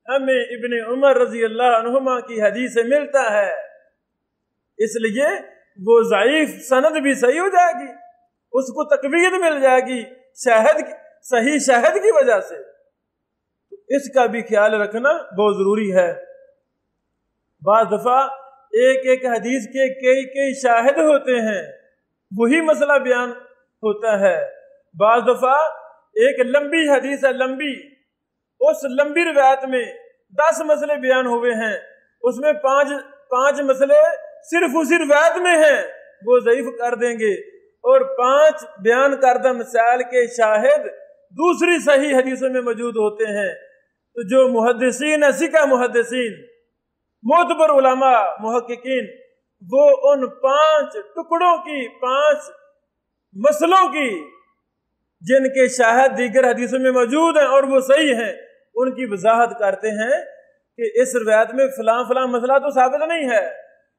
ہمیں ابن عمر رضی اللہ عنہما کی حدیث سے ملتا ہے، اس لیے وہ ضعیف سند بھی صحیح ہو جائے گی، اس کو تقویت مل جائے گی صحیح شاہد کی وجہ سے، اس کا بھی خیال رکھنا بہت ضروری ہے۔ بعض دفعہ ایک ایک حدیث کے کئی شاہد ہوتے ہیں، وہی مسئلہ بیان ہوتا ہے، بعض دفعہ ایک لمبی حدیث ہے، اس لمبی روایت میں 10 مسئلے بیان ہوئے ہیں، اس میں پانچ مسئلے صرف اسی روایت میں ہیں، وہ ضعیف کر دیں گے، اور 5 بیان کردہ مسائل کے شاہد دوسری صحیح حدیثوں میں موجود ہوتے ہیں۔ تو جو محدثین ہیں، سکہ محدثین، معتبر علماء محققین، وہ ان 5 ٹکڑوں کی 5 مسئلوں کی جن کے شاہد دیگر حدیثوں میں موجود ہیں اور وہ صحیح ہیں، ان کی وضاحت کرتے ہیں کہ اس روایت میں فلاں فلاں مسئلہ تو ثابت نہیں ہے،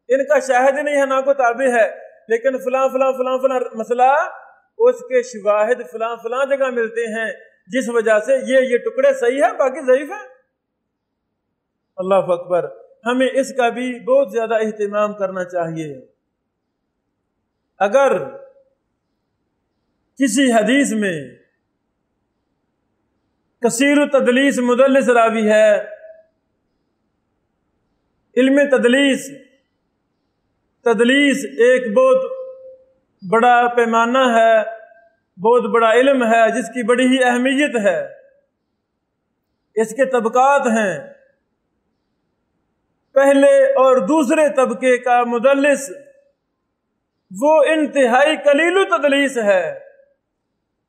ان کا شاہد نہیں ہے، نہ کو تابع ہے، لیکن فلاں فلاں فلاں فلاں مسئلہ اس کے شواہد فلاں فلاں جگہ ملتے ہیں، جس وجہ سے یہ ٹکڑے صحیح ہیں، باقی ضعیف ہیں۔ اللہ اکبر، ہمیں اس کا بھی بہت زیادہ اہتمام کرنا چاہیے۔ اگر کسی حدیث میں کثیر التدلیس مدلس راوی ہے، علم تدلیس ایک بہت بڑا پیمانہ ہے، بہت بڑا علم ہے جس کی بڑی ہی اہمیت ہے، اس کے طبقات ہیں، پہلے اور دوسرے طبقے کا مدلس وہ انتہائی قلیل التدلیس ہے،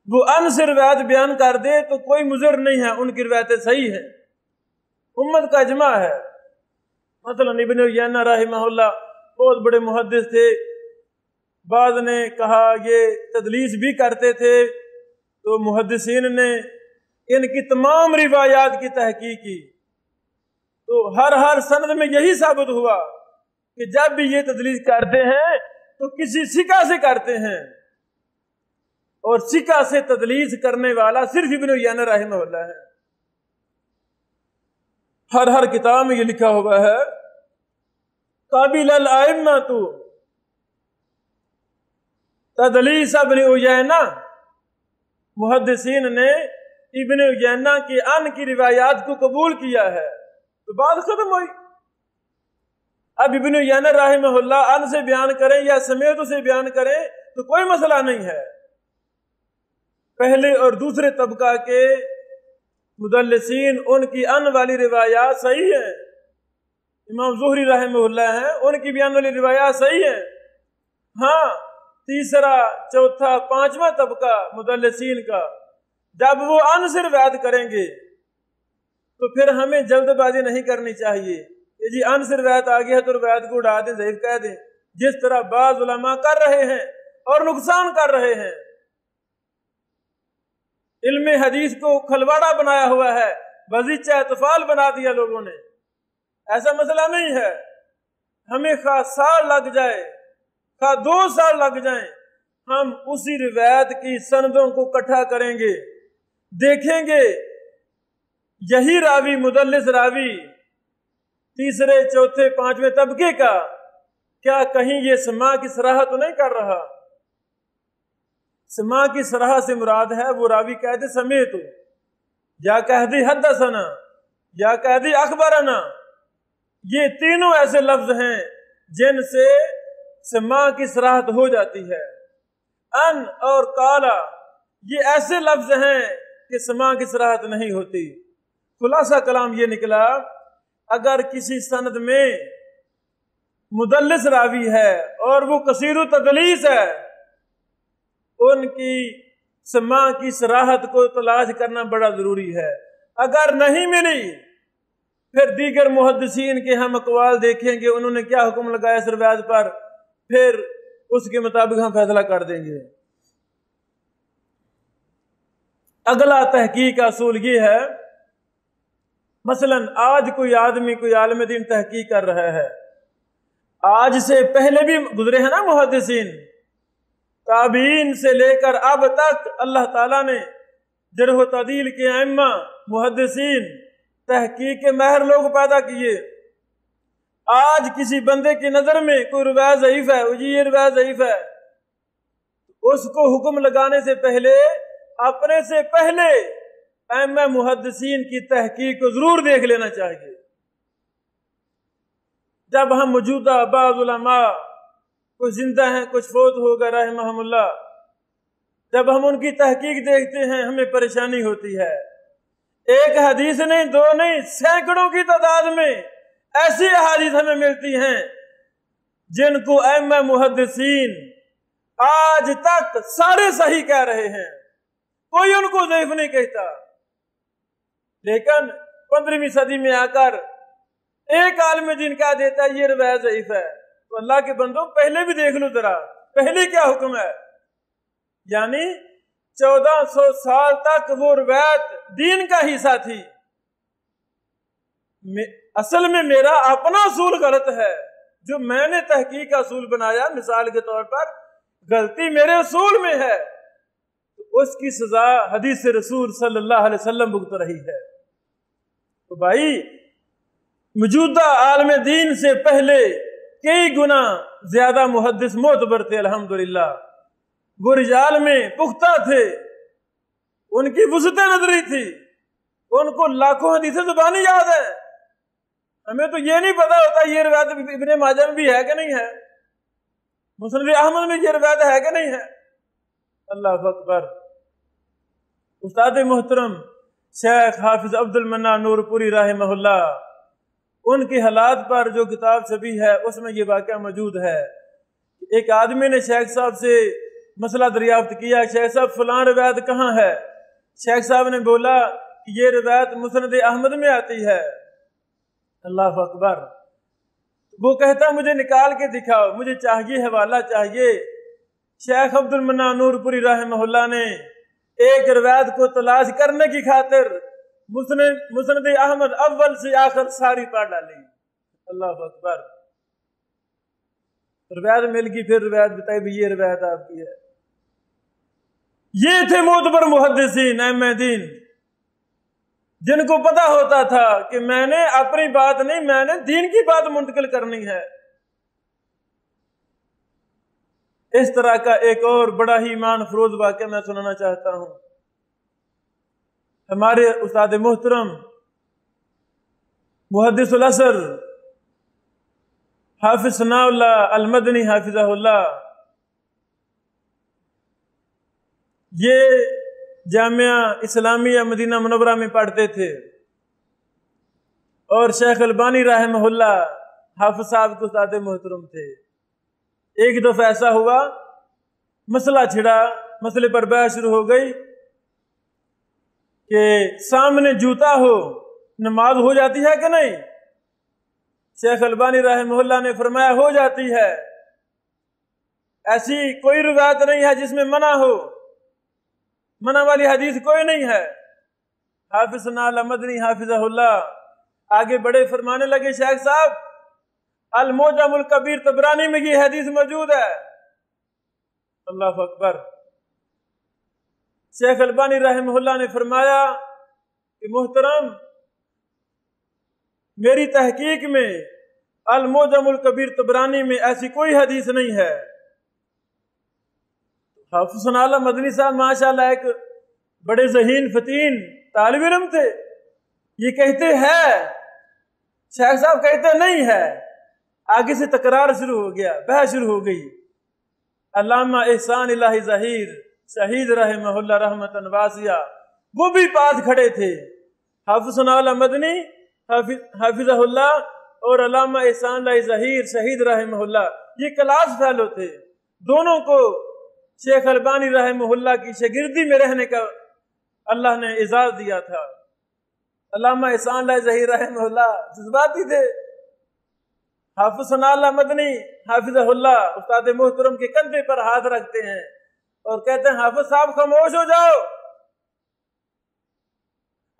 وہ ان سے روایت بیان کر دے تو کوئی مضر نہیں ہے، ان کی روایتیں صحیح ہیں، امت کا اجماع ہے۔ مثلا ابن عیینہ رحمہ اللہ بہت بڑے محدث تھے، بعض نے کہا یہ تدلیس بھی کرتے تھے، تو محدثین نے ان کی تمام روایات کی تحقیق کی، تو ہر سند میں یہی ثابت ہوا کہ جب بھی یہ تدلیس کرتے ہیں تو کسی سکہ سے کرتے ہیں، اور سکہ سے تدلیس کرنے والا صرف ابن عیینہ رحمہ اللہ ہے۔ ہر کتاب میں یہ لکھا ہوا ہے، قابل الائمۃ تدلیس ابن عیینہ، محدثین نے ابن عیینہ کی ان کی روایات کو قبول کیا ہے، تو بات ختم ہوئی۔ اب ابن عیینہ رحمہ اللہ ان سے بیان کریں یا سمیت سے بیان کریں تو کوئی مسئلہ نہیں ہے، پہلے اور دوسرے طبقہ کے مدلسین ان کی ان والی روایات صحیح ہیں، امام زہری رحمہ اللہ ہیں، ان کی بھی ان والی روایات صحیح ہیں، ہاں تیسرا چوتھا پانچواں طبقہ مدلسین کا جب وہ ان سے روایت کریں گے تو پھر ہمیں جلد بازی نہیں کرنی چاہیے کہ جی ان سے روایت آ گیا تو روایت کو اڑا دیں، ضعیف کہہ دیں، جس طرح بعض علماء کر رہے ہیں اور نقصان کر رہے ہیں۔ علم حدیث کو کھلواڑا بنایا ہوا ہے، بازیچہ اطفال بنا دیا لوگوں نے، ایسا مسئلہ نہیں ہے۔ ہمیں خواہ سال لگ جائے، خواہ 2 سال لگ جائیں، ہم اسی روایت کی سندوں کو اکٹھا کریں گے، دیکھیں گے یہی راوی مدلس راوی تیسرے چوتھے پانچویں طبقے کا کیا کہیں یہ سماع کی صراحت تو نہیں کر رہا؟ سماع کی صراحت سے مراد ہے وہ راوی کہہ دے سمیت یا کہہ دے حدثنا یا کہہ دے اخبرنا، یہ تینوں ایسے لفظ ہیں جن سے سماع کی صراحت ہو جاتی ہے۔ ان اور قالا یہ ایسے لفظ ہیں کہ سماع کی صراحت نہیں ہوتی۔ خلاصہ کلام یہ نکلا، اگر کسی سند میں مدلس راوی ہے اور وہ کثیر التدلیس ہے، ان کی سماع کی صراحت کو تلاش کرنا بڑا ضروری ہے۔ اگر نہیں ملی پھر دیگر محدثین کے ہم اقوال دیکھیں گے انہوں نے کیا حکم لگایا اس روایت پر، پھر اس کے مطابق ہم فیصلہ کر دیں گے۔ اگلا تحقیق کا اصول یہ ہے، مثلا آج کوئی آدمی کوئی عالم دین تحقیق کر رہا ہے، آج سے پہلے بھی گزرے ہیں نا محدثین، تابعین سے لے کر اب تک اللہ تعالیٰ نے جرح و تعدیل کے ائمہ محدثین تحقیق کے ماہر لوگ پیدا کیے۔ آج کسی بندے کی نظر میں کوئی روایت ضعیف ہے، جی یہ روایت ضعیف ہے، اس کو حکم لگانے سے پہلے اپنے سے پہلے ائمہ محدثین کی تحقیق کو ضرور دیکھ لینا چاہیے۔ جب ہم موجودہ بعض علماء کچھ زندہ ہیں کچھ فوت ہو گئے رحمہم اللہ، جب ہم ان کی تحقیق دیکھتے ہیں ہمیں پریشانی ہوتی ہے۔ ایک حدیث نہیں، دو نہیں، سینکڑوں کی تعداد میں ایسی احادیث ہمیں ملتی ہیں جن کو ائمہ محدثین آج تک سارے صحیح کہہ رہے ہیں، کوئی ان کو ضعیف نہیں کہتا۔ لیکن 15ویں صدی میں آ کر ایک عالم دین کہہ دیتا ہے یہ روایت ضعیف ہے، تو اللہ کے بندوں پہلے بھی دیکھ لو ذرا، پہلے کیا حکم ہے؟ یعنی 1400 سال تک وہ روایت دین کا حصہ تھی۔ اصل میں میرا اپنا اصول غلط ہے، جو میں نے تحقیق کا اصول بنایا، مثال کے طور پر غلطی میرے اصول میں ہے، تو اس کی سزا حدیث رسول صلی اللہ علیہ وسلم بھگت رہی ہے۔ تو بھائی موجودہ عالم دین سے پہلے کئی گنا زیادہ محدث معتبر تھے الحمدللہ، وہ رجال میں پختہ تھے، ان کی وسعت نظری تھی، ان کو لاکھوں حدیثیں زبانی یاد ہے۔ ہمیں تو یہ نہیں پتا ہوتا یہ روایت ابن ماجہ میں بھی ہے کہ نہیں ہے، مسند احمد میں یہ روایت ہے کہ نہیں ہے۔ اللہ اکبر۔ استاد محترم شیخ حافظ عبد المنان نور پوری رحمہ اللہ، ان کے حالات پر جو کتاب چھپی ہے اس میں یہ واقعہ موجود ہے۔ ایک آدمی نے شیخ صاحب سے مسئلہ دریافت کیا، شیخ صاحب فلاں روایت کہاں ہے؟ شیخ صاحب نے بولا کہ یہ روایت مسند احمد میں آتی ہے۔ اللہ اکبر۔ وہ کہتا مجھے نکال کے دکھاؤ، مجھے چاہیے حوالہ چاہیے۔ شیخ عبد المنان نور پوری رحمہ اللہ نے ایک روایت کو تلاش کرنے کی خاطر مسند احمد اول سے آخر ساری پڑھ ڈالی۔ اللہ اکبر۔ روایت مل گئی، پھر روایت بتائی بھی یہ روایت آپ کی ہے۔ یہ تھے معتبر محدثین ائمہ دین، جن کو پتا ہوتا تھا کہ میں نے اپنی بات نہیں، میں نے دین کی بات منتقل کرنی ہے۔ اس طرح کا ایک اور بڑا ہی ایمان فروز واقعہ میں سنانا چاہتا ہوں۔ ہمارے استاد محترم محدث العصر حافظ ثناء اللہ المدنی حافظہ اللہ، یہ جامعہ اسلامیہ مدینہ منورہ میں پڑھتے تھے، اور شیخ البانی رحمہ اللہ حافظ صاحب کو استاد محترم تھے۔ ایک دفعہ ایسا ہوا، مسئلہ چھڑا، مسئلے پر بحث شروع ہو گئی کہ سامنے جوتا ہو نماز ہو جاتی ہے کہ نہیں؟ شیخ البانی رحمہ اللہ نے فرمایا ہو جاتی ہے، ایسی کوئی روایت نہیں ہے جس میں منع ہو، منع والی حدیث کوئی نہیں ہے۔ حافظ ثناء اللہ مدنی حافظہ اللہ آگے بڑے فرمانے لگے شیخ صاحب المعجم الکبیر طبرانی میں یہ حدیث موجود ہے۔ اللہ اکبر۔ شیخ البانی رحمہ اللہ نے فرمایا کہ محترم میری تحقیق میں المعجم الکبیر طبرانی میں ایسی کوئی حدیث نہیں ہے۔ حافظ ثناء اللہ مدنی صاحب ماشاءاللہ ایک بڑے ذہین فتین طالب علم تھے، یہ کہتے ہیں، شیخ صاحب کہتے نہیں ہے۔ آگے سے تکرار شروع ہو گیا، بحث شروع ہو گئی۔ علامہ احسان الہی ظہیر شہید رحمہ اللہ رحمتاً واسعہ وہ بھی پاس کھڑے تھے۔ حافظ ثناء اللہ مدنی حافظہ اللہ اور علامہ احسان الہی ظہیر شہید رحمہ اللہ یہ کلاس فیلو تھے، دونوں کو شیخ البانی رحمہ اللہ کی شاگردی میں رہنے کا اللہ نے اعزاز دیا تھا۔ علامہ احسان اللہ ظہیر رحمہ اللہ جذباتی تھے. حافظ ثناء اللہ مدنی حافظہ اللہ استاد محترم کے کندھے پر ہاتھ رکھتے ہیں اور کہتے ہیں حافظ صاحب خاموش ہو جاؤ.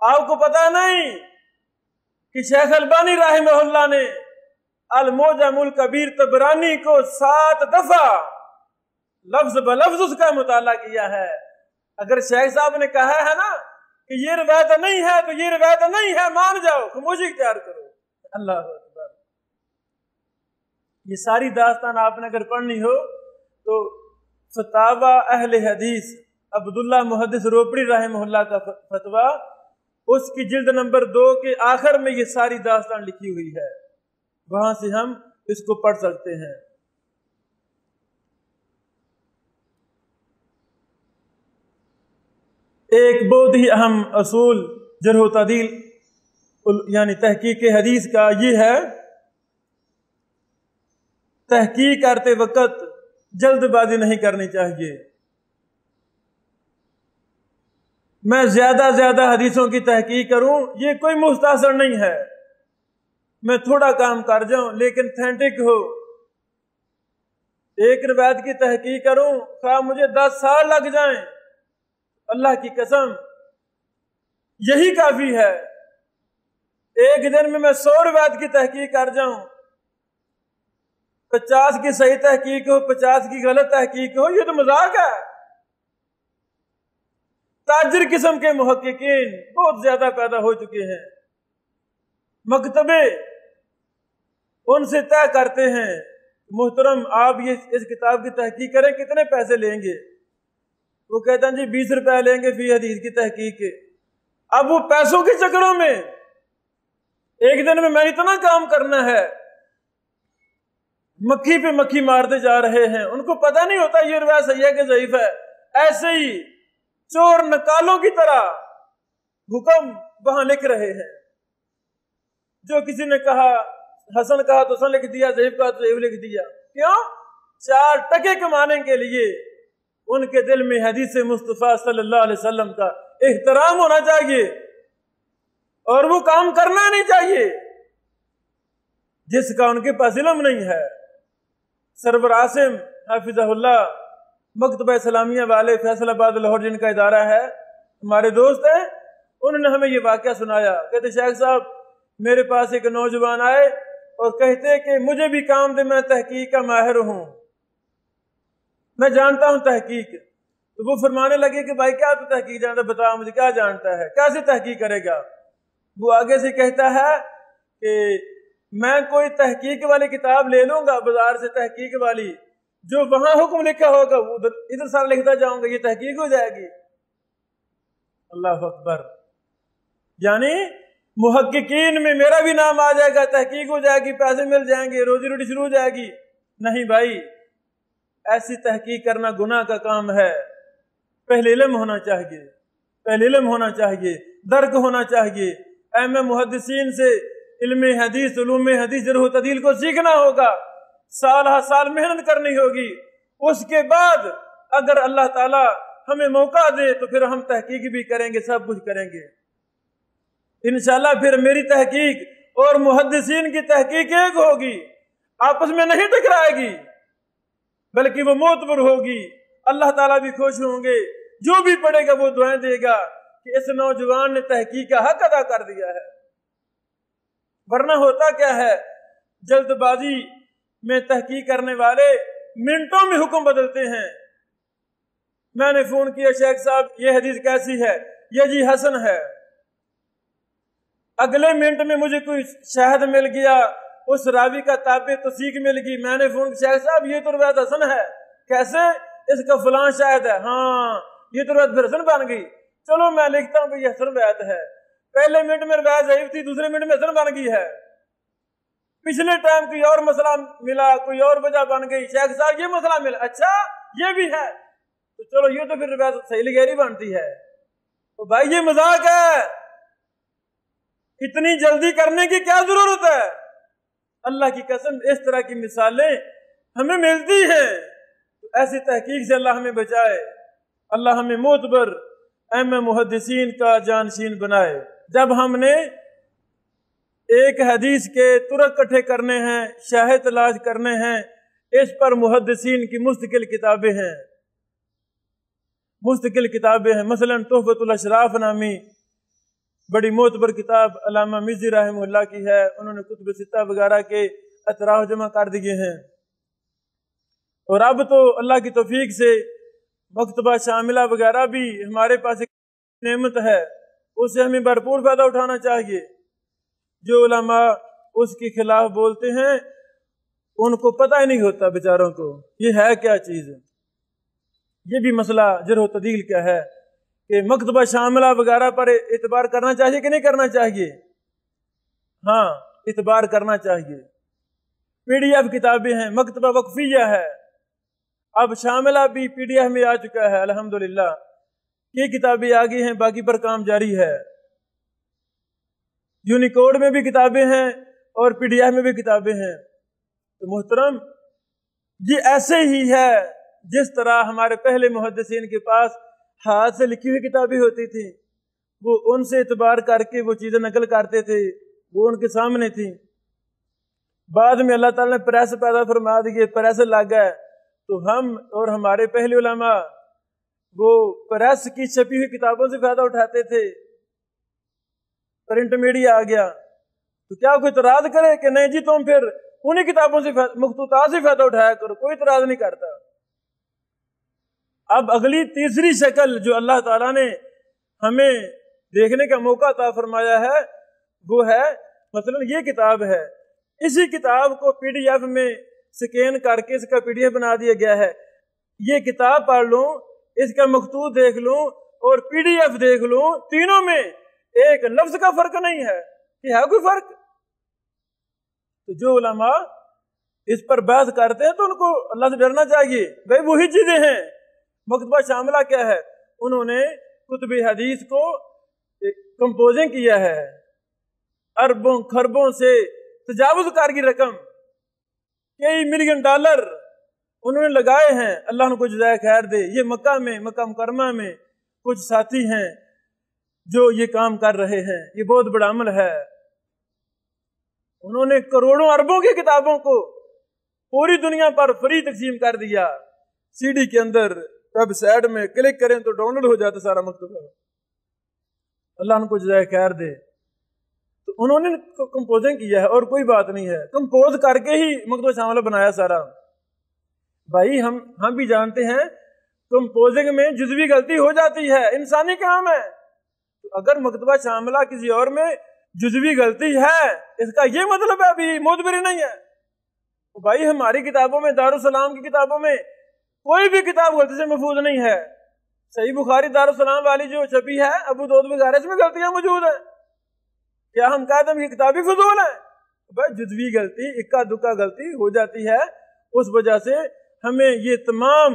آپ کو پتا نہیں کہ شیخ البانی رحمہ اللہ نے المعجم الکبیر طبرانی کو 7 دفعہ لفظ بلفظ اس کا مطالعہ کیا ہے. اگر شیخ صاحب نے کہا ہے نا کہ یہ روایت نہیں ہے تو یہ روایت نہیں ہے، مان جاؤ، خاموشی اختیار کرو. اللہ اکبر. یہ ساری داستان آپ نے اگر پڑھنی ہو تو فتاوی اہل حدیث عبداللہ محدث روپڑی رحمہ اللہ کا فتویٰ، اس کی جلد نمبر 2 کے آخر میں یہ ساری داستان لکھی ہوئی ہے، وہاں سے ہم اس کو پڑھ سکتے ہیں. ایک بہت ہی اہم اصول جرح و تعدیل یعنی تحقیق حدیث کا یہ ہے، تحقیق کرتے وقت جلد بازی نہیں کرنی چاہیے. میں زیادہ حدیثوں کی تحقیق کروں یہ کوئی مختصر نہیں ہے. میں تھوڑا کام کر جاؤں لیکن تھینٹک ہو. ایک روایت کی تحقیق کروں خواہ مجھے 10 سال لگ جائیں، اللہ کی قسم یہی کافی ہے. ایک دن میں 100 روایت کی تحقیق کر جاؤں، 50 کی صحیح تحقیق ہو 50 کی غلط تحقیق ہو، یہ تو مذاق ہے. تاجر قسم کے محققین بہت زیادہ پیدا ہو چکے ہیں، مکتبے ان سے طے کرتے ہیں محترم آپ یہ اس کتاب کی تحقیق کریں کتنے پیسے لیں گے؟ وہ کہتا ہیں جی 20 روپے لیں گے فی حدیث کی تحقیق کے. اب وہ پیسوں کے چکروں میں ایک دن میں اتنا کام کرنا ہے، مکھی پہ مکھی مارتے جا رہے ہیں. ان کو پتہ نہیں ہوتا یہ روایت صحیح ہے کہ ضعیف ہے. ایسے ہی چور نکالوں کی طرح حکم وہاں لکھ رہے ہیں. جو کسی نے کہا حسن کہا تو حسن لکھ دیا، ضعیف کہا تو ضعیف لکھ دیا. کیوں؟ 4 ٹکے کمانے کے لیے. ان کے دل میں حدیث مصطفیٰ صلی اللہ علیہ وسلم کا احترام ہونا چاہیے اور وہ کام کرنا نہیں چاہیے جس کا ان کے پاس علم نہیں ہے. سرور عاصم حافظہ اللہ مکتبہ اسلامیہ والے فیصل آباد لاہور جن کا ادارہ ہے، ہمارے دوست ہیں، انہوں نے ہمیں یہ واقعہ سنایا. کہتے شیخ صاحب میرے پاس ایک نوجوان آئے اور کہتے کہ مجھے بھی کام دے، میں تحقیق کا ماہر ہوں، میں جانتا ہوں تحقیق. تو وہ فرمانے لگے کہ بھائی کیا تو تحقیق جانتا ہے، بتا مجھے کیا جانتا ہے، کیسے تحقیق کرے گا؟ وہ آگے سے کہتا ہے کہ میں کوئی تحقیق والی کتاب لے لوں گا بازار سے، تحقیق والی، جو وہاں حکم لکھا ہوگا ادھر سارا لکھتا جاؤں گا، یہ تحقیق ہو جائے گی. اللہ اکبر. یعنی محققین میں میرا بھی نام آ جائے گا، تحقیق ہو جائے گی، پیسے مل جائیں گے، روزی روٹی شروع ہو جائے گی. نہیں بھائی، ایسی تحقیق کرنا گناہ کا کام ہے. پہلے علم ہونا چاہیے، پہلے علم ہونا چاہیے، درک ہونا چاہیے. ائمہ محدثین سے علم حدیث، علوم حدیث، جرح و تعدیل کو سیکھنا ہوگا، سال ہر سال محنت کرنی ہوگی. اس کے بعد اگر اللہ تعالی ہمیں موقع دے تو پھر ہم تحقیق بھی کریں گے، سب کچھ کریں گے انشاءاللہ. پھر میری تحقیق اور محدثین کی تحقیق ایک ہوگی، آپس میں نہیں ٹکرائے گی، بلکہ وہ معتبر ہوگی. اللہ تعالیٰ بھی خوش ہوں گے، جو بھی پڑھے گا وہ دعائیں دے گا کہ اس نوجوان نے تحقیق کا حق ادا کر دیا ہے. ورنہ ہوتا کیا ہے، جلد بازی میں تحقیق کرنے والے منٹوں میں حکم بدلتے ہیں. میں نے فون کیا شیخ صاحب یہ حدیث کیسی ہے، یہ جی حسن ہے. اگلے منٹ میں مجھے کوئی شاہد مل گیا، اس راوی کا تابع توثیق مل گئی. میں نے فون کیا شیخ صاحب یہ تو روایت حسن ہے. کیسے؟ اس کا فلاں شاہد ہے. ہاں یہ تو روایت پھر حسن بن گئی. چلو میں لکھتا ہوں کہ یہ حسن روایت ہے. پہلے منٹ میں روایت ضعیف تھی، دوسرے منٹ میں حسن بن گئی ہے. پچھلے ٹائم کوئی اور مسئلہ ملا، کوئی اور وجہ بن گئی، شیخ صاحب یہ مسئلہ ملا، اچھا یہ بھی ہے تو چلو یہ تو پھر روایت صحیح غیری بنتی ہے. تو بھائی یہ مذاق ہے، اتنی جلدی کرنے کی کیا ضرورت ہے؟ اللہ کی قسم اس طرح کی مثالیں ہمیں ملتی ہیں. تو ایسی تحقیق سے اللہ ہمیں بچائے، اللہ ہمیں معتبر ائمہ محدثین کا جانشین بنائے. جب ہم نے ایک حدیث کے ترک اکٹھے کرنے ہیں، شاہد تلاش کرنے ہیں، اس پر محدثین کی مستقل کتابیں ہیں، مثلا تحفۃ الاشراف نامی بڑی معتبر کتاب علامہ مزی رحمہ اللہ کی ہے، انہوں نے کتب ستہ وغیرہ کے اطراف جمع کر دیے ہیں۔ اور اب تو اللہ کی توفیق سے مکتبہ شاملہ وغیرہ بھی ہمارے پاس ایک نعمت ہے، اس سے ہمیں بھرپور فائدہ اٹھانا چاہیے۔ جو علماء اس کے خلاف بولتے ہیں ان کو پتہ ہی نہیں ہوتا بیچاروں کو یہ ہے کیا چیز ہے۔ یہ بھی مسئلہ جرح و تعدیل کیا ہے کہ مکتبہ شاملہ وغیرہ پر اعتبار کرنا چاہیے کہ نہیں کرنا چاہیے؟ ہاں، اعتبار کرنا چاہیے۔ PDF کتابیں ہیں، مکتبہ وقفیہ ہے، اب شاملہ بھی PDF میں آ چکا ہے الحمدللہ، یہ کتابیں آگئی ہیں، باقی پر کام جاری ہے۔ یونیکوڈ میں بھی کتابیں ہیں اور PDF میں بھی کتابیں ہیں۔ تو محترم، یہ ایسے ہی ہے جس طرح ہمارے پہلے محدثین کے پاس ہاتھ سے لکھی ہوئی کتابیں ہوتی تھیں، وہ ان سے اعتبار کر کے وہ چیزیں نقل کرتے تھے، وہ ان کے سامنے تھیں۔ بعد میں اللہ تعالیٰ نے پریس پیدا فرما دی، پریس لگ گئے، تو ہم اور ہمارے پہلے علماء وہ پریس کی چھپی ہوئی کتابوں سے فائدہ اٹھاتے تھے۔ پرنٹ میڈیا آ گیا تو کیا کوئی اعتراض کرے کہ نہیں جی تم پھر انہی کتابوں سے مخطوطات سے فائدہ اٹھایا کرو؟ کوئی اعتراض نہیں کرتا۔ اب اگلی تیسری شکل جو اللہ تعالیٰ نے ہمیں دیکھنے کا موقع عطا فرمایا ہے وہ ہے مثلا یہ کتاب ہے، اسی کتاب کو PDF میں سکین کر کے اس کا PDF بنا دیا گیا ہے۔ یہ کتاب پڑھ لوں، اس کا مخطوط دیکھ لوں اور PDF دیکھ لوں، تینوں میں ایک لفظ کا فرق نہیں ہے کہ ہے کوئی فرق؟ تو جو علماء اس پر بحث کرتے ہیں تو ان کو اللہ سے ڈرنا چاہیے، بھائی وہی چیزیں ہیں۔ مکتبہ شاملہ کیا ہے؟ انہوں نے کتب حدیث کو کمپوزنگ کیا ہے، اربوں خربوں سے تجاوز کر کی رقم، کئی ملین ڈالر انہوں نے لگائے ہیں، اللہ ان کو جزائے خیر دے۔ یہ مکہ مکرمہ میں کچھ ساتھی ہیں جو یہ کام کر رہے ہیں، یہ بہت بڑا عمل ہے۔ انہوں نے کروڑوں اربوں کی کتابوں کو پوری دنیا پر فری تقسیم کر دیا، CD کے اندر ویب سائٹ میں کلک کریں تو ڈاؤن لوڈ ہو جاتا سارا مکتبہ۔ اللہ ان کو جزائے خیر دے۔ تو انہوں نے کمپوزنگ کیا ہے اور کوئی بات نہیں ہے، کمپوز کر کے ہی مکتبہ شاملہ بنایا سارا۔ بھائی ہم بھی جانتے ہیں کمپوزنگ میں جزوی غلطی ہو جاتی ہے، انسانی کام ہے۔ تو اگر مکتبہ شاملہ کسی اور میں جزوی غلطی ہے، اس کا یہ مطلب ہے ابھی معتبری نہیں ہے۔ تو بھائی ہماری کتابوں میں، دارالسلام کی کتابوں میں کوئی بھی کتاب غلطی سے محفوظ نہیں ہے۔ صحیح بخاری دارالسلام والی جو چھپی ہے، ابو داؤد وغیرہ، اس میں غلطیاں موجود ہیں۔ کیا ہم کہتے ہیں یہ کتاب ہی فضول ہے؟ بھائی جزوی غلطی، اکا دکا غلطی ہو جاتی ہے، اس وجہ سے ہمیں یہ تمام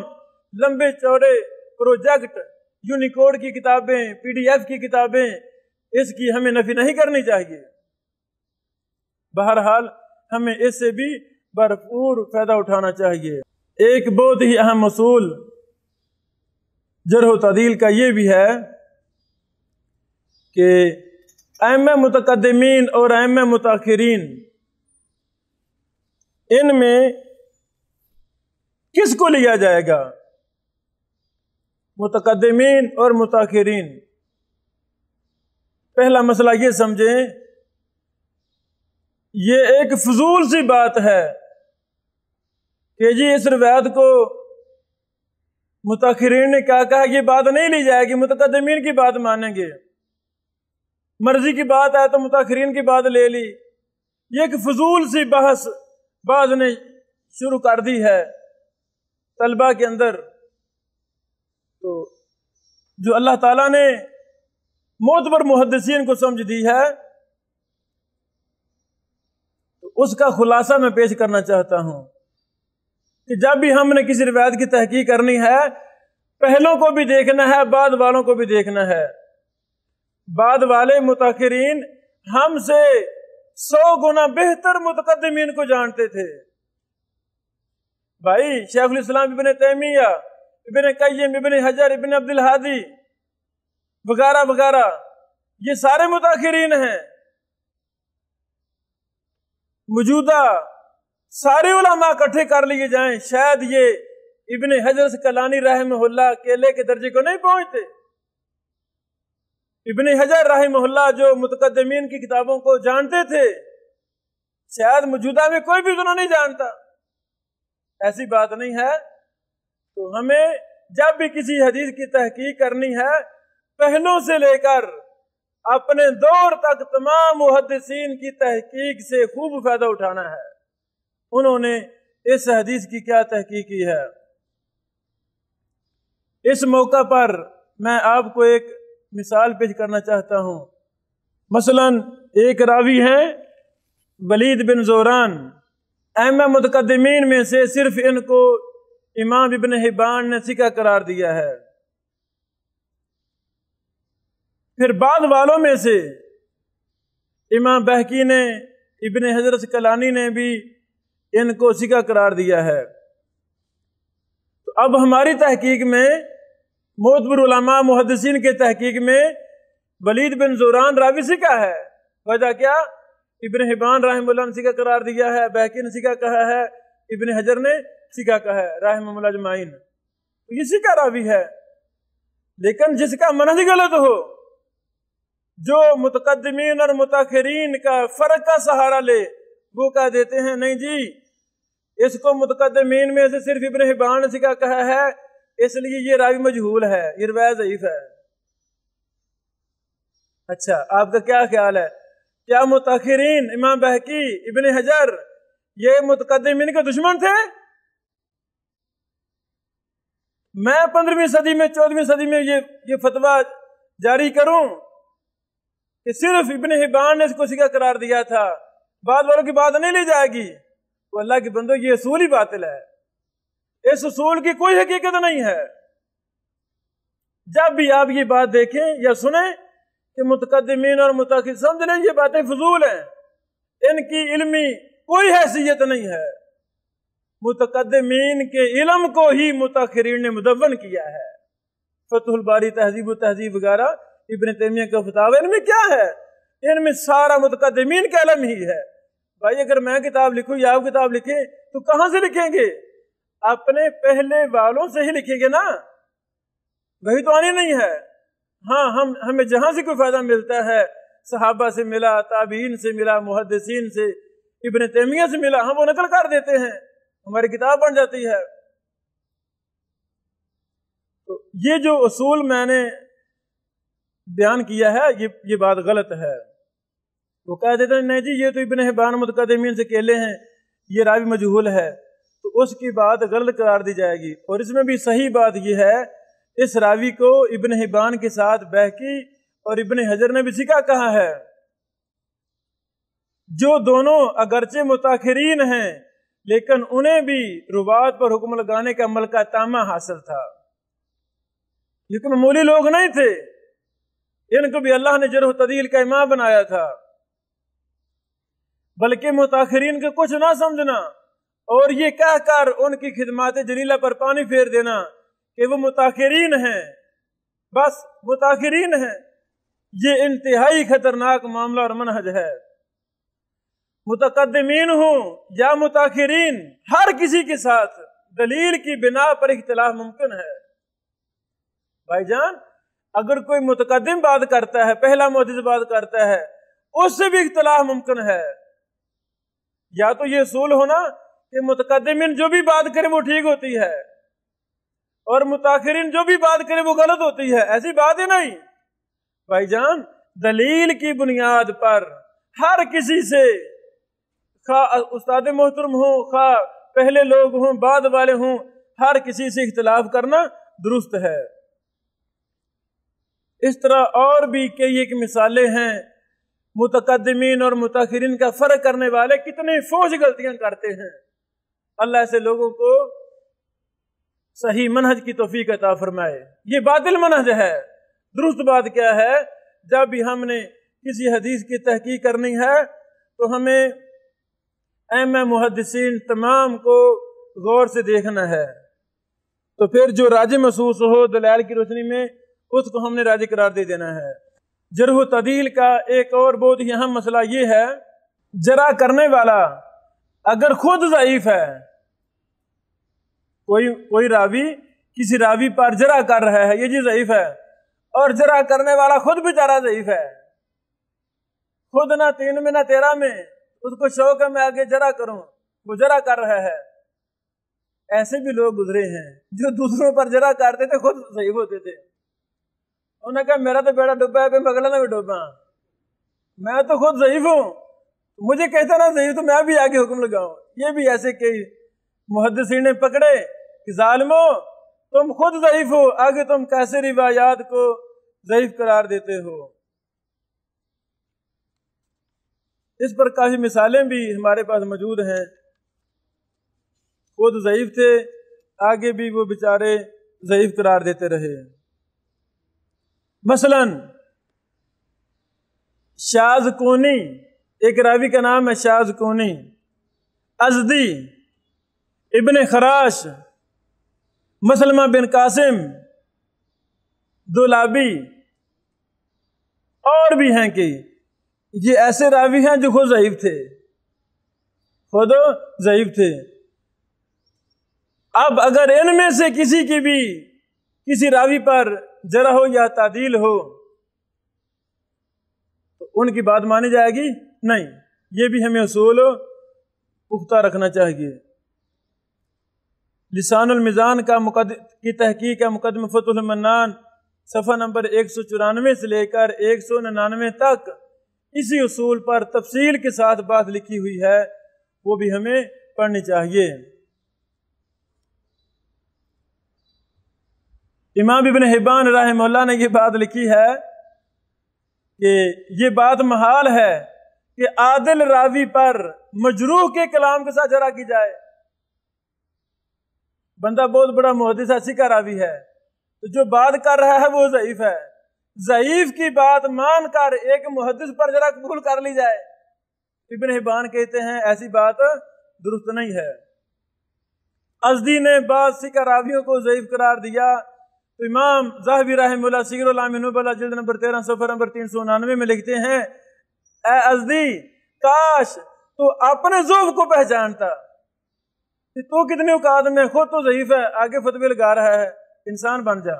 لمبے چوڑے پروجیکٹ، یونیکوڈ کی کتابیں، PDF کی کتابیں، اس کی ہمیں نفی نہیں کرنی چاہیے۔ بہرحال ہمیں اس سے بھی بھرپور فائدہ اٹھانا چاہیے۔ ایک بہت ہی اہم اصول جرح و تعدیل کا یہ بھی ہے کہ ائمہ متقدمین اور ائمہ متاخرین، ان میں کس کو لیا جائے گا؟ متقدمین اور متاخرین۔ پہلا مسئلہ یہ سمجھیں، یہ ایک فضول سی بات ہے کہ جی اس روایت کو متاخرین نے کیا کہا، یہ بات نہیں لی جائے گی، متقدمین کی بات مانیں گے۔ مرضی کی بات ہے تو متاخرین کی بات لے لی۔ یہ ایک فضول سی بحث بعض نے شروع کر دی ہے طلبہ کے اندر۔ تو جو اللہ تعالیٰ نے معتبر محدثین کو سمجھ دی ہے، تو اس کا خلاصہ میں پیش کرنا چاہتا ہوں کہ جب بھی ہم نے کسی روایت کی تحقیق کرنی ہے، پہلوں کو بھی دیکھنا ہے، بعد والوں کو بھی دیکھنا ہے۔ بعد والے متاخرین ہم سے 100 گنا بہتر متقدمین کو جانتے تھے۔ بھائی شیخ الاسلام ابن تیمیہ، ابن قیم، ابن حجر، ابن عبد الہادی وغیرہ وغیرہ، یہ سارے متاخرین ہیں، موجودہ سارے علماء اکٹھے کر لیے جائیں شاید یہ ابن حجر اسقلانی رحمہ اللہ اکیلے کے درجے کو نہیں پہنچتے۔ ابن حجر رحمہ اللہ جو متقدمین کی کتابوں کو جانتے تھے، شاید موجودہ میں کوئی بھی انہوں نہیں جانتا۔ ایسی بات نہیں ہے۔ تو ہمیں جب بھی کسی حدیث کی تحقیق کرنی ہے، پہلوں سے لے کر اپنے دور تک تمام محدثین کی تحقیق سے خوب فائدہ اٹھانا ہے۔ انہوں نے اس حدیث کی کیا تحقیق کی ہے۔ اس موقع پر میں آپ کو ایک مثال پیش کرنا چاہتا ہوں۔ مثلا ایک راوی ہیں ولید بن زوران، ائمہ متقدمین میں سے صرف ان کو امام ابن حبان نے ثقہ قرار دیا ہے۔ پھر بعد والوں میں سے امام بہقی نے، ابن حجر اسقلانی نے بھی ان کو ثقہ قرار دیا ہے۔ تو اب ہماری تحقیق میں، معتبر علماء محدثین کے تحقیق میں، ولید بن زوران راوی ثقہ ہے۔ وجہ کیا؟ ابن حبان رحمہ اللہ نے ثقہ قرار دیا ہے، بہقی نے ثقہ کہا ہے، ابن حجر نے ثقہ کہا ہے رحمہ اللہ اجمعین۔ تو یہ ثقہ راوی ہے۔ لیکن جس کا منہج غلط ہو، جو متقدمین اور متاخرین کا فرق کا سہارا لے، وہ کہہ دیتے ہیں نہیں جی اس کو متقدمین میں سے صرف ابن حبان نے ثقہ کہا ہے، اس لیے یہ راوی مجہول ہے، یہ روایت ضعیف ہے۔ اچھا، آپ کا کیا خیال ہے؟ کیا متاخرین امام بہقی، ابن حجر یہ متقدمین کے دشمن تھے؟ میں 15ویں صدی میں 14ویں صدی میں یہ فتویٰ جاری کروں کہ صرف ابن حبان نے اس کو ثقہ قرار دیا تھا، بعد والوں کی بات نہیں لی جائے گی، تو اللہ کے بندو یہ اصول ہی باطل ہے۔ اس اصول کی کوئی حقیقت نہیں ہے۔ جب بھی آپ یہ بات دیکھیں یا سنیں کہ متقدمین اور متاخرین، سمجھ لیں یہ باتیں فضول ہیں، ان کی علمی کوئی حیثیت نہیں ہے۔ متقدمین کے علم کو ہی متاخرین نے مدون کیا ہے۔ فتح الباری، تہذیب و تہذیب وغیرہ، ابن تیمیہ کا فتاوی، ان میں کیا ہے؟ ان میں سارا متقدمین کا علم ہی ہے۔ بھائی اگر میں کتاب لکھوں یا آپ کتاب لکھیں تو کہاں سے لکھیں گے؟ اپنے پہلے والوں سے ہی لکھیں گے نا، وہی تو آنی نہیں ہے۔ ہاں، ہمیں جہاں سے کوئی فائدہ ملتا ہے، صحابہ سے ملا، تابعین سے ملا، محدثین سے، ابن تیمیہ سے ملا، ہم وہ نقل کر دیتے ہیں، ہماری کتاب بن جاتی ہے۔ تو یہ جو اصول میں نے بیان کیا ہے یہ بات غلط ہے۔ وہ کہہ دیتے ہیں نہیں جی یہ تو ابن حبان متقدمین سے کیلے ہیں، یہ راوی مجہول ہے، تو اس کی بات غلط قرار دی جائے گی۔ اور اس میں بھی صحیح بات یہ ہے، اس راوی کو ابن حبان کے ساتھ بہقی اور ابن حجر نے بھی ثقہ کہا ہے، جو دونوں اگرچہ متاخرین ہیں لیکن انہیں بھی روات پر حکم لگانے کا عمل کا تامہ حاصل تھا، لیکن معمولی لوگ نہیں تھے، ان کو بھی اللہ نے جرح و تعدیل کا امام بنایا تھا۔ بلکہ متاخرین کے کچھ نہ سمجھنا اور یہ کہہ کر ان کی خدمات جلیلہ پر پانی پھیر دینا کہ وہ متاخرین ہیں، بس متاخرین ہیں، یہ انتہائی خطرناک معاملہ اور منہج ہے۔ متقدمین ہوں یا متاخرین، ہر کسی کے ساتھ دلیل کی بنا پر اختلاف ممکن ہے۔ بھائی جان، اگر کوئی متقدم بات کرتا ہے، پہلا محدث بات کرتا ہے، اس سے بھی اختلاف ممکن ہے۔ یا تو یہ اصول ہونا کہ متقدمین جو بھی بات کرے وہ ٹھیک ہوتی ہے اور متاخرین جو بھی بات کرے وہ غلط ہوتی ہے، ایسی بات ہی نہیں۔ بھائی جان، دلیل کی بنیاد پر ہر کسی سے، خواہ استاد محترم ہوں، خواہ پہلے لوگ ہوں، بعد والے ہوں، ہر کسی سے اختلاف کرنا درست ہے۔ اس طرح اور بھی کئی ایک مثالیں ہیں۔ متقدمین اور متاخرین کا فرق کرنے والے کتنے فوج غلطیاں کرتے ہیں۔ اللہ ایسے لوگوں کو صحیح منہج کی توفیق عطا فرمائے۔ یہ باطل منہج ہے۔ درست بات کیا ہے؟ جب بھی ہم نے کسی حدیث کی تحقیق کرنی ہے تو ہمیں ائمہ محدثین تمام کو غور سے دیکھنا ہے، تو پھر جو راجح محسوس ہو دلائل کی روشنی میں، اس کو ہم نے راجح قرار دے دینا ہے۔ جرح و تعدیل کا ایک اور بہت ہی اہم مسئلہ یہ ہے، جرح کرنے والا اگر خود ضعیف ہے، کوئی راوی کسی راوی پر جرح کر رہا ہے، یہ جی ضعیف ہے، اور جرح کرنے والا خود بیچارہ ضعیف ہے، خود نہ 3 میں نہ 13 میں، اس کو شوق ہے میں آگے جرح کروں، وہ جرح کر رہا ہے۔ ایسے بھی لوگ گزرے ہیں جو دوسروں پر جرح کرتے تھے، خود ضعیف ہوتے تھے۔ انہوں نے کہا میرا تو بیڑا ڈوبا ہے، پہ مغلہ نہ بھی ڈوبا، میں تو خود ضعیف ہوں، مجھے کہتا نا ضعیف تو میں بھی آگے حکم لگاؤں۔ یہ بھی ایسے کئی محدثین نے پکڑے کہ ظالمو تم خود ضعیف ہو، آگے تم کیسے روایات کو ضعیف قرار دیتے ہو۔ اس پر کافی مثالیں بھی ہمارے پاس موجود ہیں، خود ضعیف تھے، آگے بھی وہ بیچارے ضعیف قرار دیتے رہے۔ مثلا شاذ کونی، ایک راوی کا نام ہے شاذ کونی، ازدی، ابن خراش، مسلمہ بن قاسم، دولابی، اور بھی ہیں کہ یہ ایسے راوی ہیں جو خود ضعیف تھے، خود ضعیف تھے۔ اب اگر ان میں سے کسی کی بھی کسی راوی پر جرح ہو یا تعدیل ہو تو ان کی بات مانی جائے گی؟ نہیں، یہ بھی ہمیں اصول پختہ رکھنا چاہیے۔ لسان المیزان کی تحقیق کا مقدمہ فتح المنان صفحہ نمبر 194 سے لے کر 199 تک اسی اصول پر تفصیل کے ساتھ بات لکھی ہوئی ہے، وہ بھی ہمیں پڑھنی چاہیے۔ امام ابن حبان رحمہ اللہ نے یہ بات لکھی ہے کہ یہ بات محال ہے کہ عادل راوی پر مجروح کے کلام کے ساتھ جرح کی جائے۔ بندہ بہت بڑا محدث ہے، ثقہ راوی ہے، تو جو بات کر رہا ہے وہ ضعیف ہے، ضعیف کی بات مان کر ایک محدث پر جرح قبول کر لی جائے، ابن حبان کہتے ہیں ایسی بات درست نہیں ہے۔ ازدی نے بعض ثقہ راویوں کو ضعیف قرار دیا تو امام ذہبی رحمہ اللہ سیر الاعلام نبلا جلد نمبر 13 صفحہ نمبر 399 میں لکھتے ہیں، اے ازدی کاش تو اپنے ضعف کو پہچانتا کہ تو کتنے اوقات میں خود تو ضعیف ہے، آگے فتوی لگا رہا ہے، انسان بن جا۔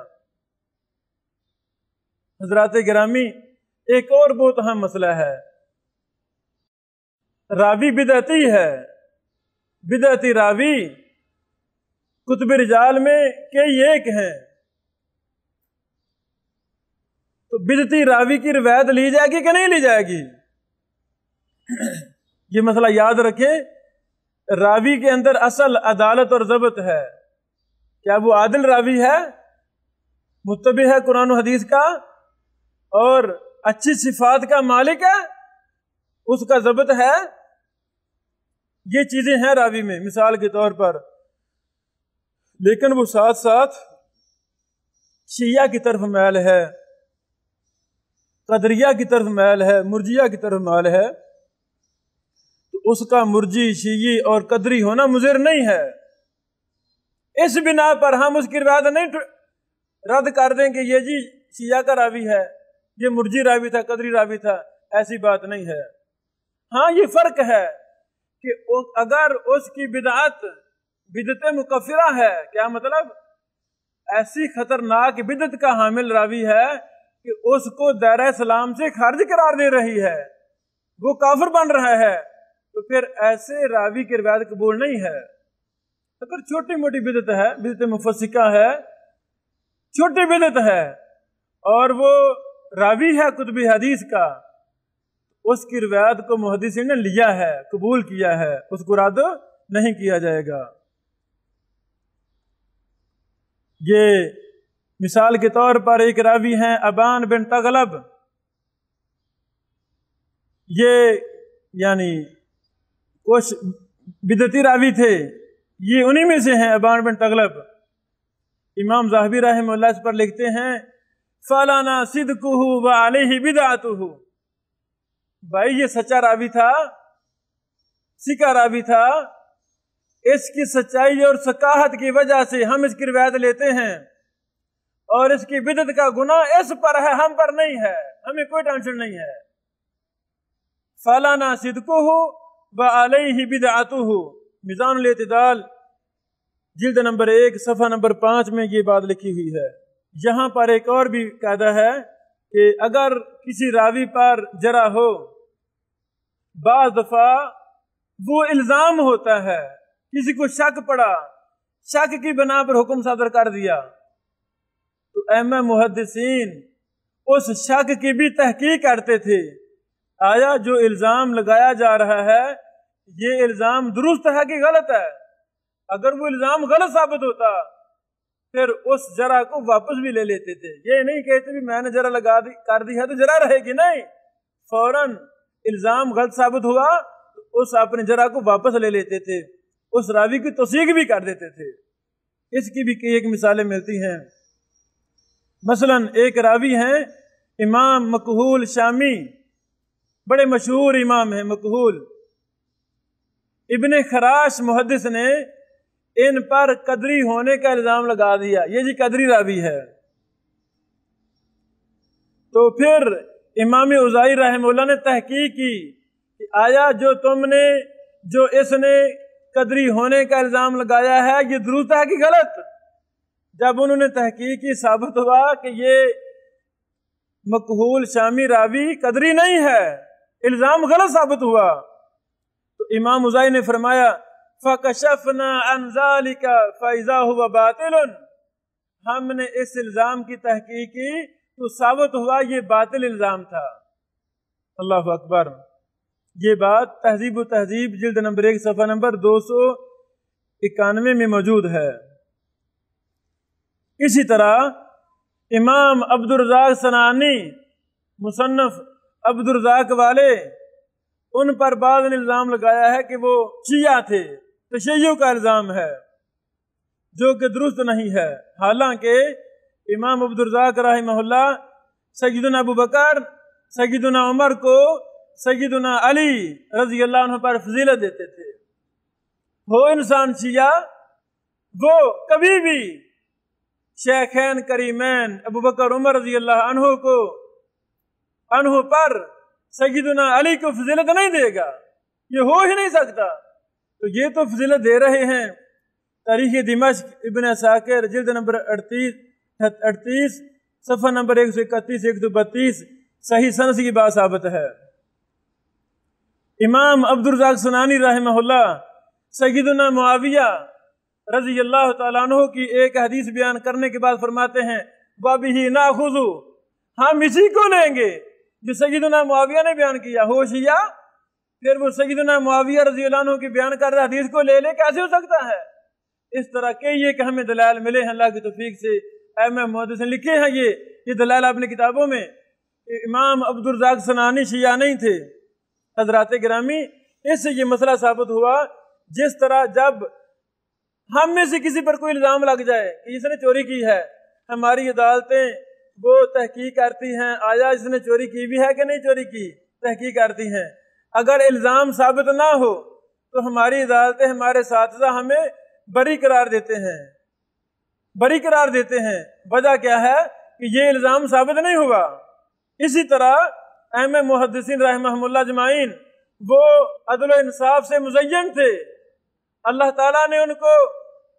حضرات گرامی، ایک اور بہت اہم مسئلہ ہے، راوی بدعتی ہے، بدعتی راوی کتب رجال میں کئی ایک ہیں، تو بدعتی راوی کی روایت لی جائے گی کہ نہیں لی جائے گی؟ یہ مسئلہ یاد رکھیں، راوی کے اندر اصل عدالت اور ضبط ہے، کیا وہ عادل راوی ہے، متبع ہے قرآن و حدیث کا اور اچھی صفات کا مالک ہے، اس کا ضبط ہے، یہ چیزیں ہیں راوی میں مثال کے طور پر، لیکن وہ ساتھ ساتھ شیعہ کی طرف میل ہے، قدریہ کی طرف میل ہے، مرجیہ کی طرف میل ہے، تو اس کا مرجی، شیعی اور قدری ہونا مضر نہیں ہے۔ اس بنا پر ہم اس کی روایت نہیں رد کر دیں کہ یہ جی شیعہ کا راوی ہے، یہ مرجی راوی تھا، قدری راوی تھا، ایسی بات نہیں ہے۔ ہاں یہ فرق ہے کہ اگر اس کی بدعت مکفرہ ہے، کیا مطلب ایسی خطرناک بدعت کا حامل راوی ہے کہ اس کو دائرہ اسلام سے خارج قرار دے رہی ہے، وہ کافر بن رہا ہے، تو پھر ایسے راوی کی روایت قبول نہیں ہے۔ اگر چھوٹی موٹی بدعت ہے، بدعت مفسقہ ہے، چھوٹی بدعت ہے، اور وہ راوی ہے کتب حدیث کا، اس کی روایت کو محدثین نے لیا ہے، قبول کیا ہے، اس کو رد نہیں کیا جائے گا۔ یہ مثال کے طور پر ایک راوی ہیں ابان بن تغلب، یہ یعنی کچھ بدعتی راوی تھے، یہ انہی میں سے ہیں ابان بن تغلب۔ امام ذہبی رحمہ اللہ اس پر لکھتے ہیں، فَلَنَا صِدْقُهُ وَعَلَيْهِ بِدْعَتُهُ، بھائی یہ سچا راوی تھا، ثقہ راوی تھا، اس کی سچائی اور ثقاہت کی وجہ سے ہم اس کی روایت لیتے ہیں، اور اس کی بدعت کا گناہ اس پر ہے، ہم پر نہیں ہے، ہمیں کوئی ٹینشن نہیں ہے۔ فَلَنَا صِدْقُهُ وَعَلَيْهِ بِدْعَتُهُ، میزان الاعتدال جلد نمبر 1 صفحہ نمبر 5 میں یہ بات لکھی ہوئی ہے۔ یہاں پر ایک اور بھی قاعدہ ہے کہ اگر کسی راوی پر جرح ہو، بعض دفعہ وہ الزام ہوتا ہے، کسی کو شک پڑا، شک کی بنا پر حکم صادر کر دیا، تو ائمہ محدثین اس شک کی بھی تحقیق کرتے تھے، آیا جو الزام لگایا جا رہا ہے یہ الزام درست ہے کہ غلط ہے۔ اگر وہ الزام غلط ثابت ہوتا پھر اس جرح کو واپس بھی لے لیتے تھے، یہ نہیں کہتے بھی میں نے جرح کر دی ہے تو جرح رہے گی، نہیں، فوراً الزام غلط ثابت ہوا تو اس اپنے جرح کو واپس لے لیتے تھے، اس راوی کی تصدیق بھی کر دیتے تھے۔ اس کی بھی ایک مثالیں ملتی ہیں۔ مثلا ایک راوی ہیں امام مکحول شامی، بڑے مشہور امام ہیں مکحول، ابن خراش محدث نے ان پر قدری ہونے کا الزام لگا دیا، یہ جی قدری راوی ہے۔ تو پھر امام اوزاعی رحمہ اللہ نے تحقیق کی کہ آیا جو اس نے قدری ہونے کا الزام لگایا ہے یہ درست ہے کہ غلط؟ جب انہوں نے تحقیق کی ثابت ہوا کہ یہ مکحول شامی راوی قدری نہیں ہے، الزام غلط ثابت ہوا، تو امام اوزاعی نے فرمایا فَكَشَفْنَا عَنْ ذَلِكَ فَإِذَا هُوَ بَاطِلٌ، ہم نے اس الزام کی تحقیق کی تو ثابت ہوا یہ باطل الزام تھا۔ اللہ اکبر۔ یہ بات تہذیب و تہذیب جلد نمبر 1 صفحہ نمبر 291 میں موجود ہے۔ اسی طرح امام عبدالرزاق صنعانی، مصنف عبدالرزاق والے، ان پر بعض نے الزام لگایا ہے کہ وہ شیعہ تھے، تشیع کا الزام ہے جو کہ درست نہیں ہے، حالانکہ امام عبدالرزاق رحمہ اللہ سیدنا ابو بکر، سیدنا عمر کو سیدنا علی رضی اللہ عنہ پر فضیلت دیتے تھے۔ وہ انسان شیعہ وہ کبھی بھی شیخین کریمین ابو بکر عمر رضی اللہ عنہ پر سیدنا علی کو فضیلت نہیں دے گا، یہ ہو ہی نہیں سکتا۔ تو یہ تو فضیلت دے رہے ہیں۔ تاریخ دمشق ابن عساکر جلد نمبر 38 صفحہ نمبر 131 132 صحیح سند کی بات ثابت ہے۔ امام عبدالرزاق صنعانی رحمہ اللہ سیدنا معاویہ رضی اللہ تعالیٰ عنہ کی ایک حدیث بیان کرنے کے بعد فرماتے ہیں وَبِهِ نَأْخُذُ، ہم اسی کو لیں گے جو سیدنا معاویہ نے بیان کیا۔ ہو شیعہ پھر وہ سیدنا معاویہ رضی اللہ عنہ کی بیان کر رہے حدیث کو لے کیسے ہو سکتا ہے؟ اس طرح کے یہ کہ ہمیں دلائل ملے ہیں اللہ کی توفیق سے، ائمہ محدثین لکھے ہیں یہ دلائل اپنی کتابوں میں۔ امام عبدالرزاق صنعانی شیعہ نہیں تھے۔ حضرات گرامی، اس سے یہ مسئلہ ثابت ہوا جس طرح جب ہم میں سے کسی پر کوئی الزام لگ جائے کہ اس نے چوری کی ہے، ہماری عدالتیں وہ تحقیق کرتی ہیں آیا اس نے چوری کی بھی ہے کہ نہیں چوری کی، تحقیق کرتی ہیں۔ اگر الزام ثابت نہ ہو تو ہماری عدالتیں، ہمارے اساتذہ ہمیں بری قرار دیتے ہیں۔ وجہ کیا ہے کہ یہ الزام ثابت نہیں ہوا۔ اسی طرح ائمہ محدثین رحمہم اللہ اجمعین وہ عدل و انصاف سے مزین تھے، اللہ تعالیٰ نے ان کو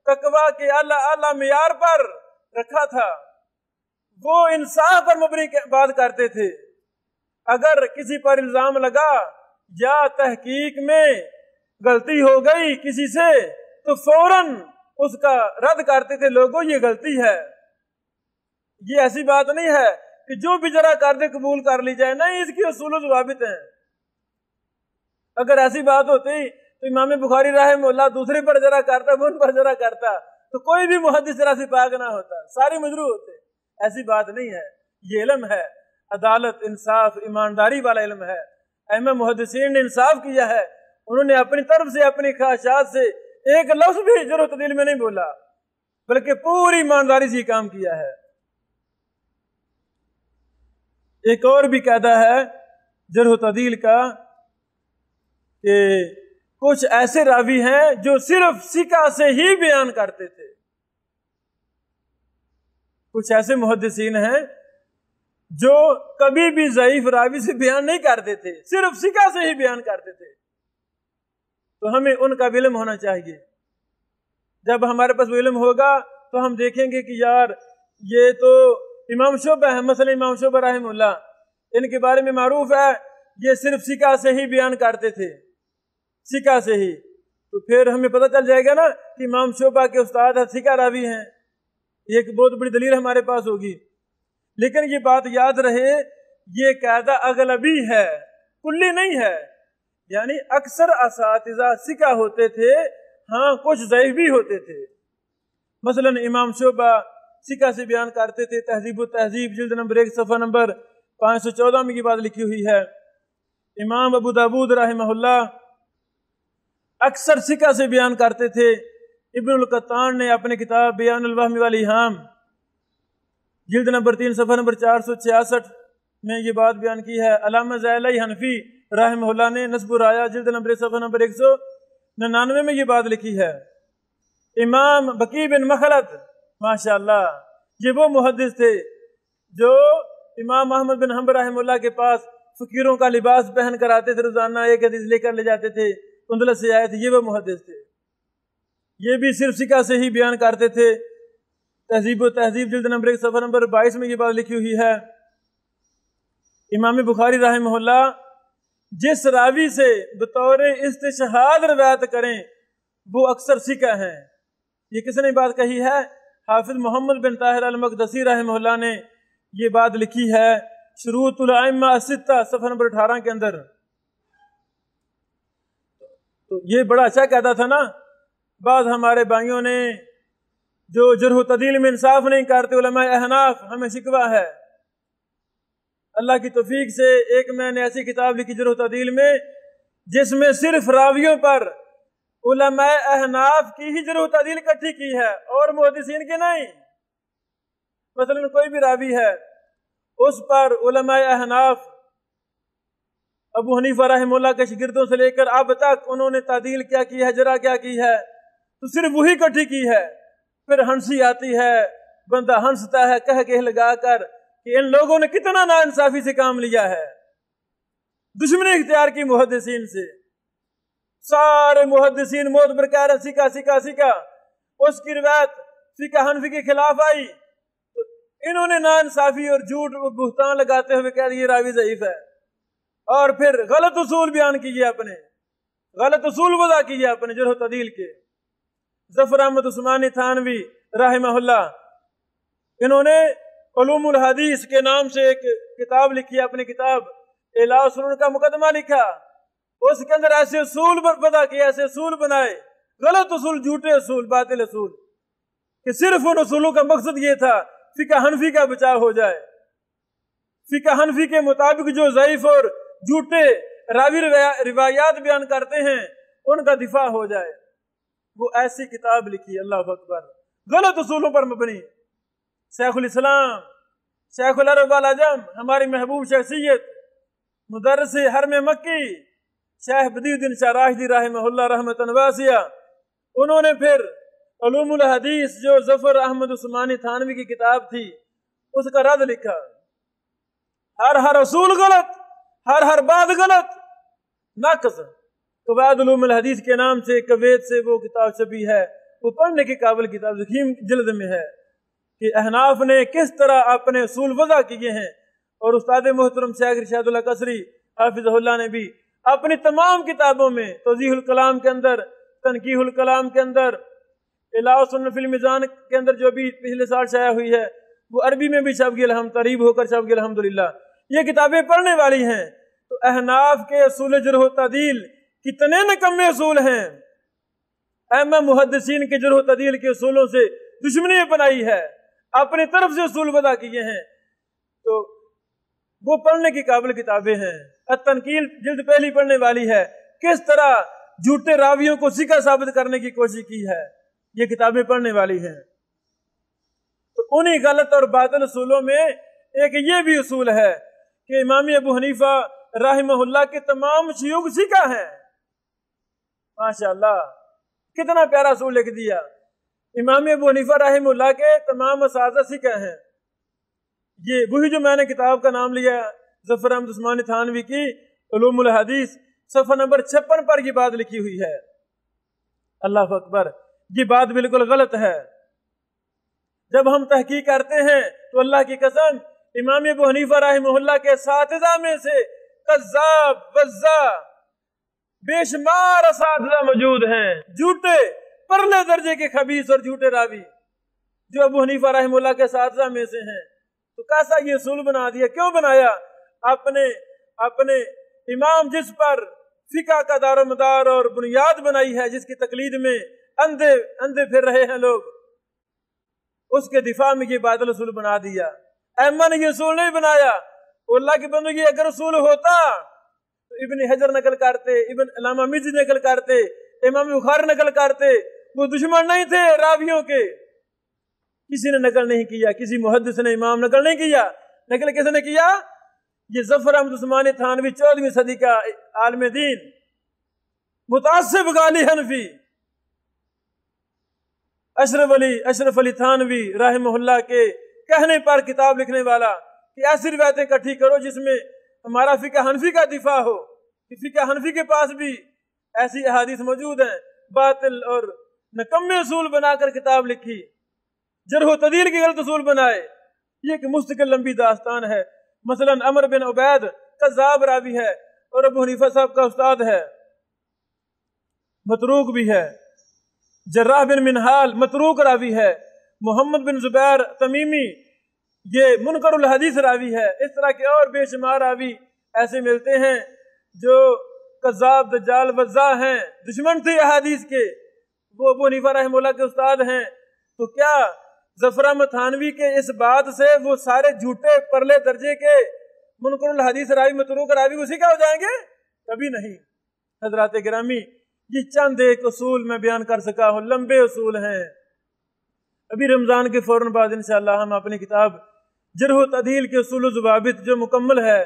تقویٰ کے اعلیٰ معیار پر رکھا تھا، وہ انصاف پر مبنی بات کرتے تھے۔ اگر کسی پر الزام لگا یا تحقیق میں غلطی ہو گئی کسی سے تو فوراً اس کا رد کرتے تھے، لوگوں یہ غلطی ہے۔ یہ ایسی بات نہیں ہے کہ جو بھی جرح کر دے قبول کر لی جائے، نہیں، اس کی اصول و ضوابط ہیں۔ اگر ایسی بات ہوتی تو امام بخاری رحمہ اللہ دوسرے پر جرح کرتا، وہ ان پر جرح کرتا تو کوئی بھی محدث جرح سے پاک نہ ہوتا، سارے مجروح ہوتے۔ ایسی بات نہیں ہے، یہ علم ہے، عدالت، انصاف، ایمانداری والا علم ہے۔ ائمہ محدثین نے انصاف کیا ہے، انہوں نے اپنی طرف سے، اپنی خواہشات سے ایک لفظ بھی جرح و تعدیل میں نہیں بولا، بلکہ پوری ایمانداری سے یہ کام کیا ہے۔ ایک اور بھی قاعدہ ہے جرح و تعدیل کا کہ کچھ ایسے راوی ہیں جو صرف ثقہ سے ہی بیان کرتے تھے، کچھ ایسے محدثین ہیں جو کبھی بھی ضعیف راوی سے بیان نہیں کرتے تھے، صرف ثقہ سے ہی بیان کرتے تھے، تو ہمیں ان کا علم ہونا چاہیے۔ جب ہمارے پاس وہ علم ہوگا تو ہم دیکھیں گے کہ یار یہ تو امام شعبہ ہے، مثلا امام شعبہ رحمہ اللہ، ان کے بارے میں معروف ہے یہ صرف ثقہ سے ہی بیان کرتے تھے، ثقہ سے ہی، تو پھر ہمیں پتہ چل جائے گا نا کہ امام شعبہ کے استاد ثقہ راوی ہیں، یہ ایک بہت بڑی دلیل ہمارے پاس ہوگی۔ لیکن یہ بات یاد رہے یہ قاعدہ اغلبی ہے، کلی نہیں ہے، یعنی اکثر اساتذہ ثقہ ہوتے تھے، ہاں کچھ ضعیف بھی ہوتے تھے۔ مثلا امام شعبہ ثقہ سے بیان کرتے تھے، تہذیب و تہذیب جلد نمبر 1 صفحہ نمبر 514 میں یہ بات لکھی ہوئی ہے۔ امام ابو داود رحمہ اللہ اکثر ثقہ سے بیان کرتے تھے۔ ابن القطان نے اپنے کتاب بیان الوہم والایہام جلد نمبر 3 صفحہ نمبر 466 میں یہ بات بیان کی ہے۔ علامہ زیلعی حنفی رحمہ اللہ نے نصب الرایا جلد نمبر 1 صفحہ نمبر 199 میں یہ بات لکھی ہے۔ امام بقی بن مخلد ماشاءاللہ یہ وہ محدث تھے جو امام احمد بن حنبل رحمہ اللہ کے پاس فقیروں کا لباس پہن کر آتے تھے، روزانہ ایک حدیث لے کر لے جاتے تھے، اندلس سے آئے تھے، یہ وہ محدث تھے۔ یہ بھی صرف ثقہ سے ہی بیان کرتے تھے۔ تہذیب و تہذیب جلد نمبر 1 صفحہ نمبر 22 میں یہ بات لکھی ہوئی ہے۔ امام بخاری رحمہ اللہ جس راوی سے بطور استشہاد روایت کریں وہ اکثر ثقہ ہیں۔ یہ کس نے بات کہی ہے؟ حافظ محمد بن طاہر المقدسی رحمہ اللہ نے یہ بات لکھی ہے شروط الائمہ الستہ صفحہ نمبر 18 کے اندر۔ تو یہ بڑا اچھا کہتا تھا نا، بعض ہمارے بھائیوں نے جو جرح و تعدیل میں انصاف نہیں کرتے، علماء احناف، ہمیں شکوہ ہے۔ اللہ کی توفیق سے ایک میں نے ایسی کتاب لکھی جرح و تعدیل میں جس میں صرف راویوں پر علماء احناف کی ہی جرح و تعدیل اکٹھی کی ہے اور محدثین کی نہیں۔ مثلا کوئی بھی راوی ہے اس پر علماء احناف ابو حنیفہ رحمہ اللہ کے شاگردوں سے لے کر اب تک انہوں نے تعدیل کیا کی ہے، جرح کیا کی ہے، تو صرف وہی اکٹھی کی ہے۔ پھر ہنسی آتی ہے، بندہ ہنستا ہے کہہ کے لگا کر کہ ان لوگوں نے کتنا ناانصافی سے کام لیا ہے، دشمنی اختیار کی محدثین سے۔ سارے محدثین معتبر کہہ رہے ثقہ ثقہ ثقہ، اس کی روایت فقہ حنفی کے خلاف آئی تو انہوں نے ناانصافی اور جھوٹ اور بہتان لگاتے ہوئے کہہ یہ راوی ضعیف ہے، اور پھر غلط اصول بیان کیے، اپنے غلط اصول وضع کیے اپنے جرح و تعدیل کے۔ ظفر احمد عثمانی تھانوی رحمہ اللہ انہوں نے علوم الحدیث کے نام سے ایک کتاب لکھی، اپنی کتاب اعلاء السنن کا مقدمہ لکھا، اس کے اندر ایسے اصول وضع کیے، ایسے اصول بنائے، غلط اصول، جھوٹے اصول، باطل اصول، کہ صرف ان اصولوں کا مقصد یہ تھا فقہ حنفی کا بچاؤ ہو جائے، فقہ حنفی کے مطابق جو ضعیف اور جھوٹے راوی روایات بیان کرتے ہیں ان کا دفاع ہو جائے۔ وہ ایسی کتاب لکھی، اللہ اکبر، غلط اصولوں پر مبنی۔ شیخ الاسلام، شیخ العرب والعجم، ہماری محبوب شخصیت، مدرس حرم مکی شیخ بدیع الدین شاہ راشدی رحمہ اللہ رحمۃ واسعہ، انہوں نے پھر علوم الحدیث جو ظفر احمد عثمانی تھانوی کی کتاب تھی اس کا رد لکھا۔ ہر اصول غلط، ہر بات غلط، ناقص۔ قواعد علوم الحدیث کے نام سے کویت سے وہ کتاب چھپی ہے، وہ پڑھنے کی قابل کتاب، ضخیم جلد میں ہے کہ احناف نے کس طرح اپنے اصول وضع کیے ہیں، اور استاد محترم شیخ ارشاد اللہ قصری حافظہ اللہ نے بھی اپنی تمام کتابوں میں، توضیح الکلام کے اندر، تنقیح الکلام کے اندر، اعلاء السنن فی المیزان کے اندر جو بھی پچھلے سال شائع ہوئی ہے وہ عربی میں بھی چھپ گئی، الحمد تریب ہو کر چھپ گئی الحمدللہ۔ یہ کتابیں پڑھنے والی ہیں۔ تو احناف کے اصول جرح و تعدیل کتنے نکمے اصول ہیں، ائمہ محدثین کے جرح و تعدیل کے اصولوں سے دشمنی اپنائی ہے، اپنی طرف سے اصول وضع کیے ہیں، تو وہ پڑھنے کی قابل کتابیں ہیں۔ التنقیل جلد پہلی پڑھنے والی ہے، کس طرح جھوٹے راویوں کو ثقہ ثابت کرنے کی کوشش کی ہے، یہ کتابیں پڑھنے والی ہیں۔ تو انہی غلط اور باطل اصولوں میں ایک یہ بھی اصول ہے کہ امام ابو حنیفہ رحمہ اللہ کے تمام شیوخ ثقہ ہیں۔ ماشاءاللہ کتنا پیارا اصول لکھ دیا امام ابو حنیفہ رحمہ اللہ کے تمام اساتذہ سکہ ہیں۔ یہ وہی جو میں نے کتاب کا نام لیا ظفر احمد عثمانی تھانوی کی علوم الحدیث، صفحہ نمبر 56 پر یہ بات لکھی ہوئی ہے۔ اللہ اکبر، یہ بات بالکل غلط ہے۔ جب ہم تحقیق کرتے ہیں تو اللہ کی قسم امام ابو حنیفہ رحمہ اللہ کے اساتذہ میں سے کذاب، وضاع، بے شمار اساتذہ موجود ہیں، جھوٹے پرلے درجے کے خبیث اور جھوٹے راوی جو ابو حنیفہ رحمہ اللہ کے اساتذہ میں سے ہیں۔ تو کیسا یہ اصول بنا دیا؟ کیوں بنایا؟ اپنے امام جس پر فقہ کا دار و مدار اور بنیاد بنائی ہے، جس کی تقلید میں اندھے پھر رہے ہیں لوگ، اس کے دفاع میں یہ باطل اصول بنا دیا۔ ائمہ نے یہ اصول نہیں بنایا۔ اللہ کے بندو، یہ اگر اصول ہوتا تو ابن حجر نقل کرتے، علامہ مزی نقل کرتے، امام بخاری نقل کرتے۔ وہ دشمن نہیں تھے راویوں کے، کسی نے نقل نہیں کیا، کسی محدث نے امام نقل نہیں کیا۔ نقل کس نے کیا؟ یہ ظفر احمد عثمانی تھانوی 14ویں صدی کا عالم دین، متعصب غالی حنفی، اشرف علی تھانوی رحمہ اللہ کے کہنے پر کتاب لکھنے والا کہ ایسی روایتیں اکٹھی کرو جس میں ہمارا فقہ حنفی کا دفاع ہو، کہ فقہ حنفی کے پاس بھی ایسی احادیث موجود ہیں۔ باطل اور نکمے اصول بنا کر کتاب لکھی، جرح و تعدیل کے غلط اصول بنائے۔ یہ ایک مستقل لمبی داستان ہے۔ مثلا عمر بن عبید کذاب راوی ہے اور ابو حنیفہ صاحب کا استاد ہے، متروک بھی ہے۔ جراح بن منہال متروک راوی ہے۔ محمد بن زبیر تمیمی یہ منکر الحدیث راوی ہے۔ اس طرح کے اور بے شمار راوی ایسے ملتے ہیں جو کذاب، دجال، وضاع ہیں، دشمن تھے احادیث کے، وہ ابو حنیفہ رحمہ اللہ کے استاد ہیں۔ تو کیا ظفر احمد تھانوی کے اس بات سے وہ سارے جھوٹے پرلے درجے کے منکر الحدیث راوی، متروک راوی اسی کا ہو جائیں گے؟ کبھی نہیں۔ حضرات گرامی، یہ چند ایک اصول میں بیان کر سکا ہوں، لمبے اصول ہیں۔ ابھی رمضان کے فوراً بعد انشاءاللہ ہم اپنی کتاب جرح و تعدیل کے اصول و ضوابط جو مکمل ہے،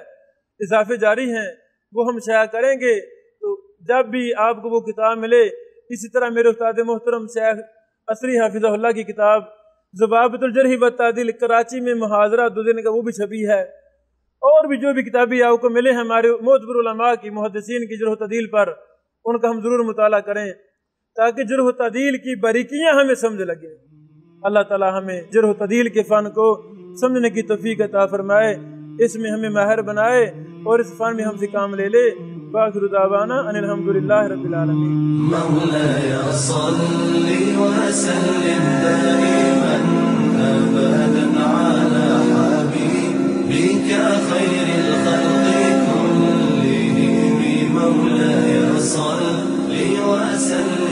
اضافے جاری ہیں، وہ ہم شائع کریں گے۔ تو جب بھی آپ کو وہ کتاب ملے، اسی طرح میرے استاد محترم شیخ عصری حافظہ اللہ کی کتاب ضوابط الجرح و تعدیل کراچی میں محاضرہ 2 دن کا، وہ بھی چھپی ہے۔ اور بھی جو بھی کتابیں آپ کو ملے ہمارے معتبر علماء کی، محدثین کی جرح و تعدیل پر، ان کا ہم ضرور مطالعہ کریں تاکہ جرح و تعدیل کی باریکیاں ہمیں سمجھ لگیں۔ اللہ تعالی ہمیں جرح و تعدیل کے فن کو سمجھنے کی توفیق عطا فرمائے، اس میں ہمیں ماہر بنائے اور اس فن میں ہم سے کام لے لے۔ وآخر دعوانا ان الحمدللہ رب العالمین۔ مولاي صل وسلم دائما ابدا على حبيبك خير الخلق كلهم، مولاي صل وسلم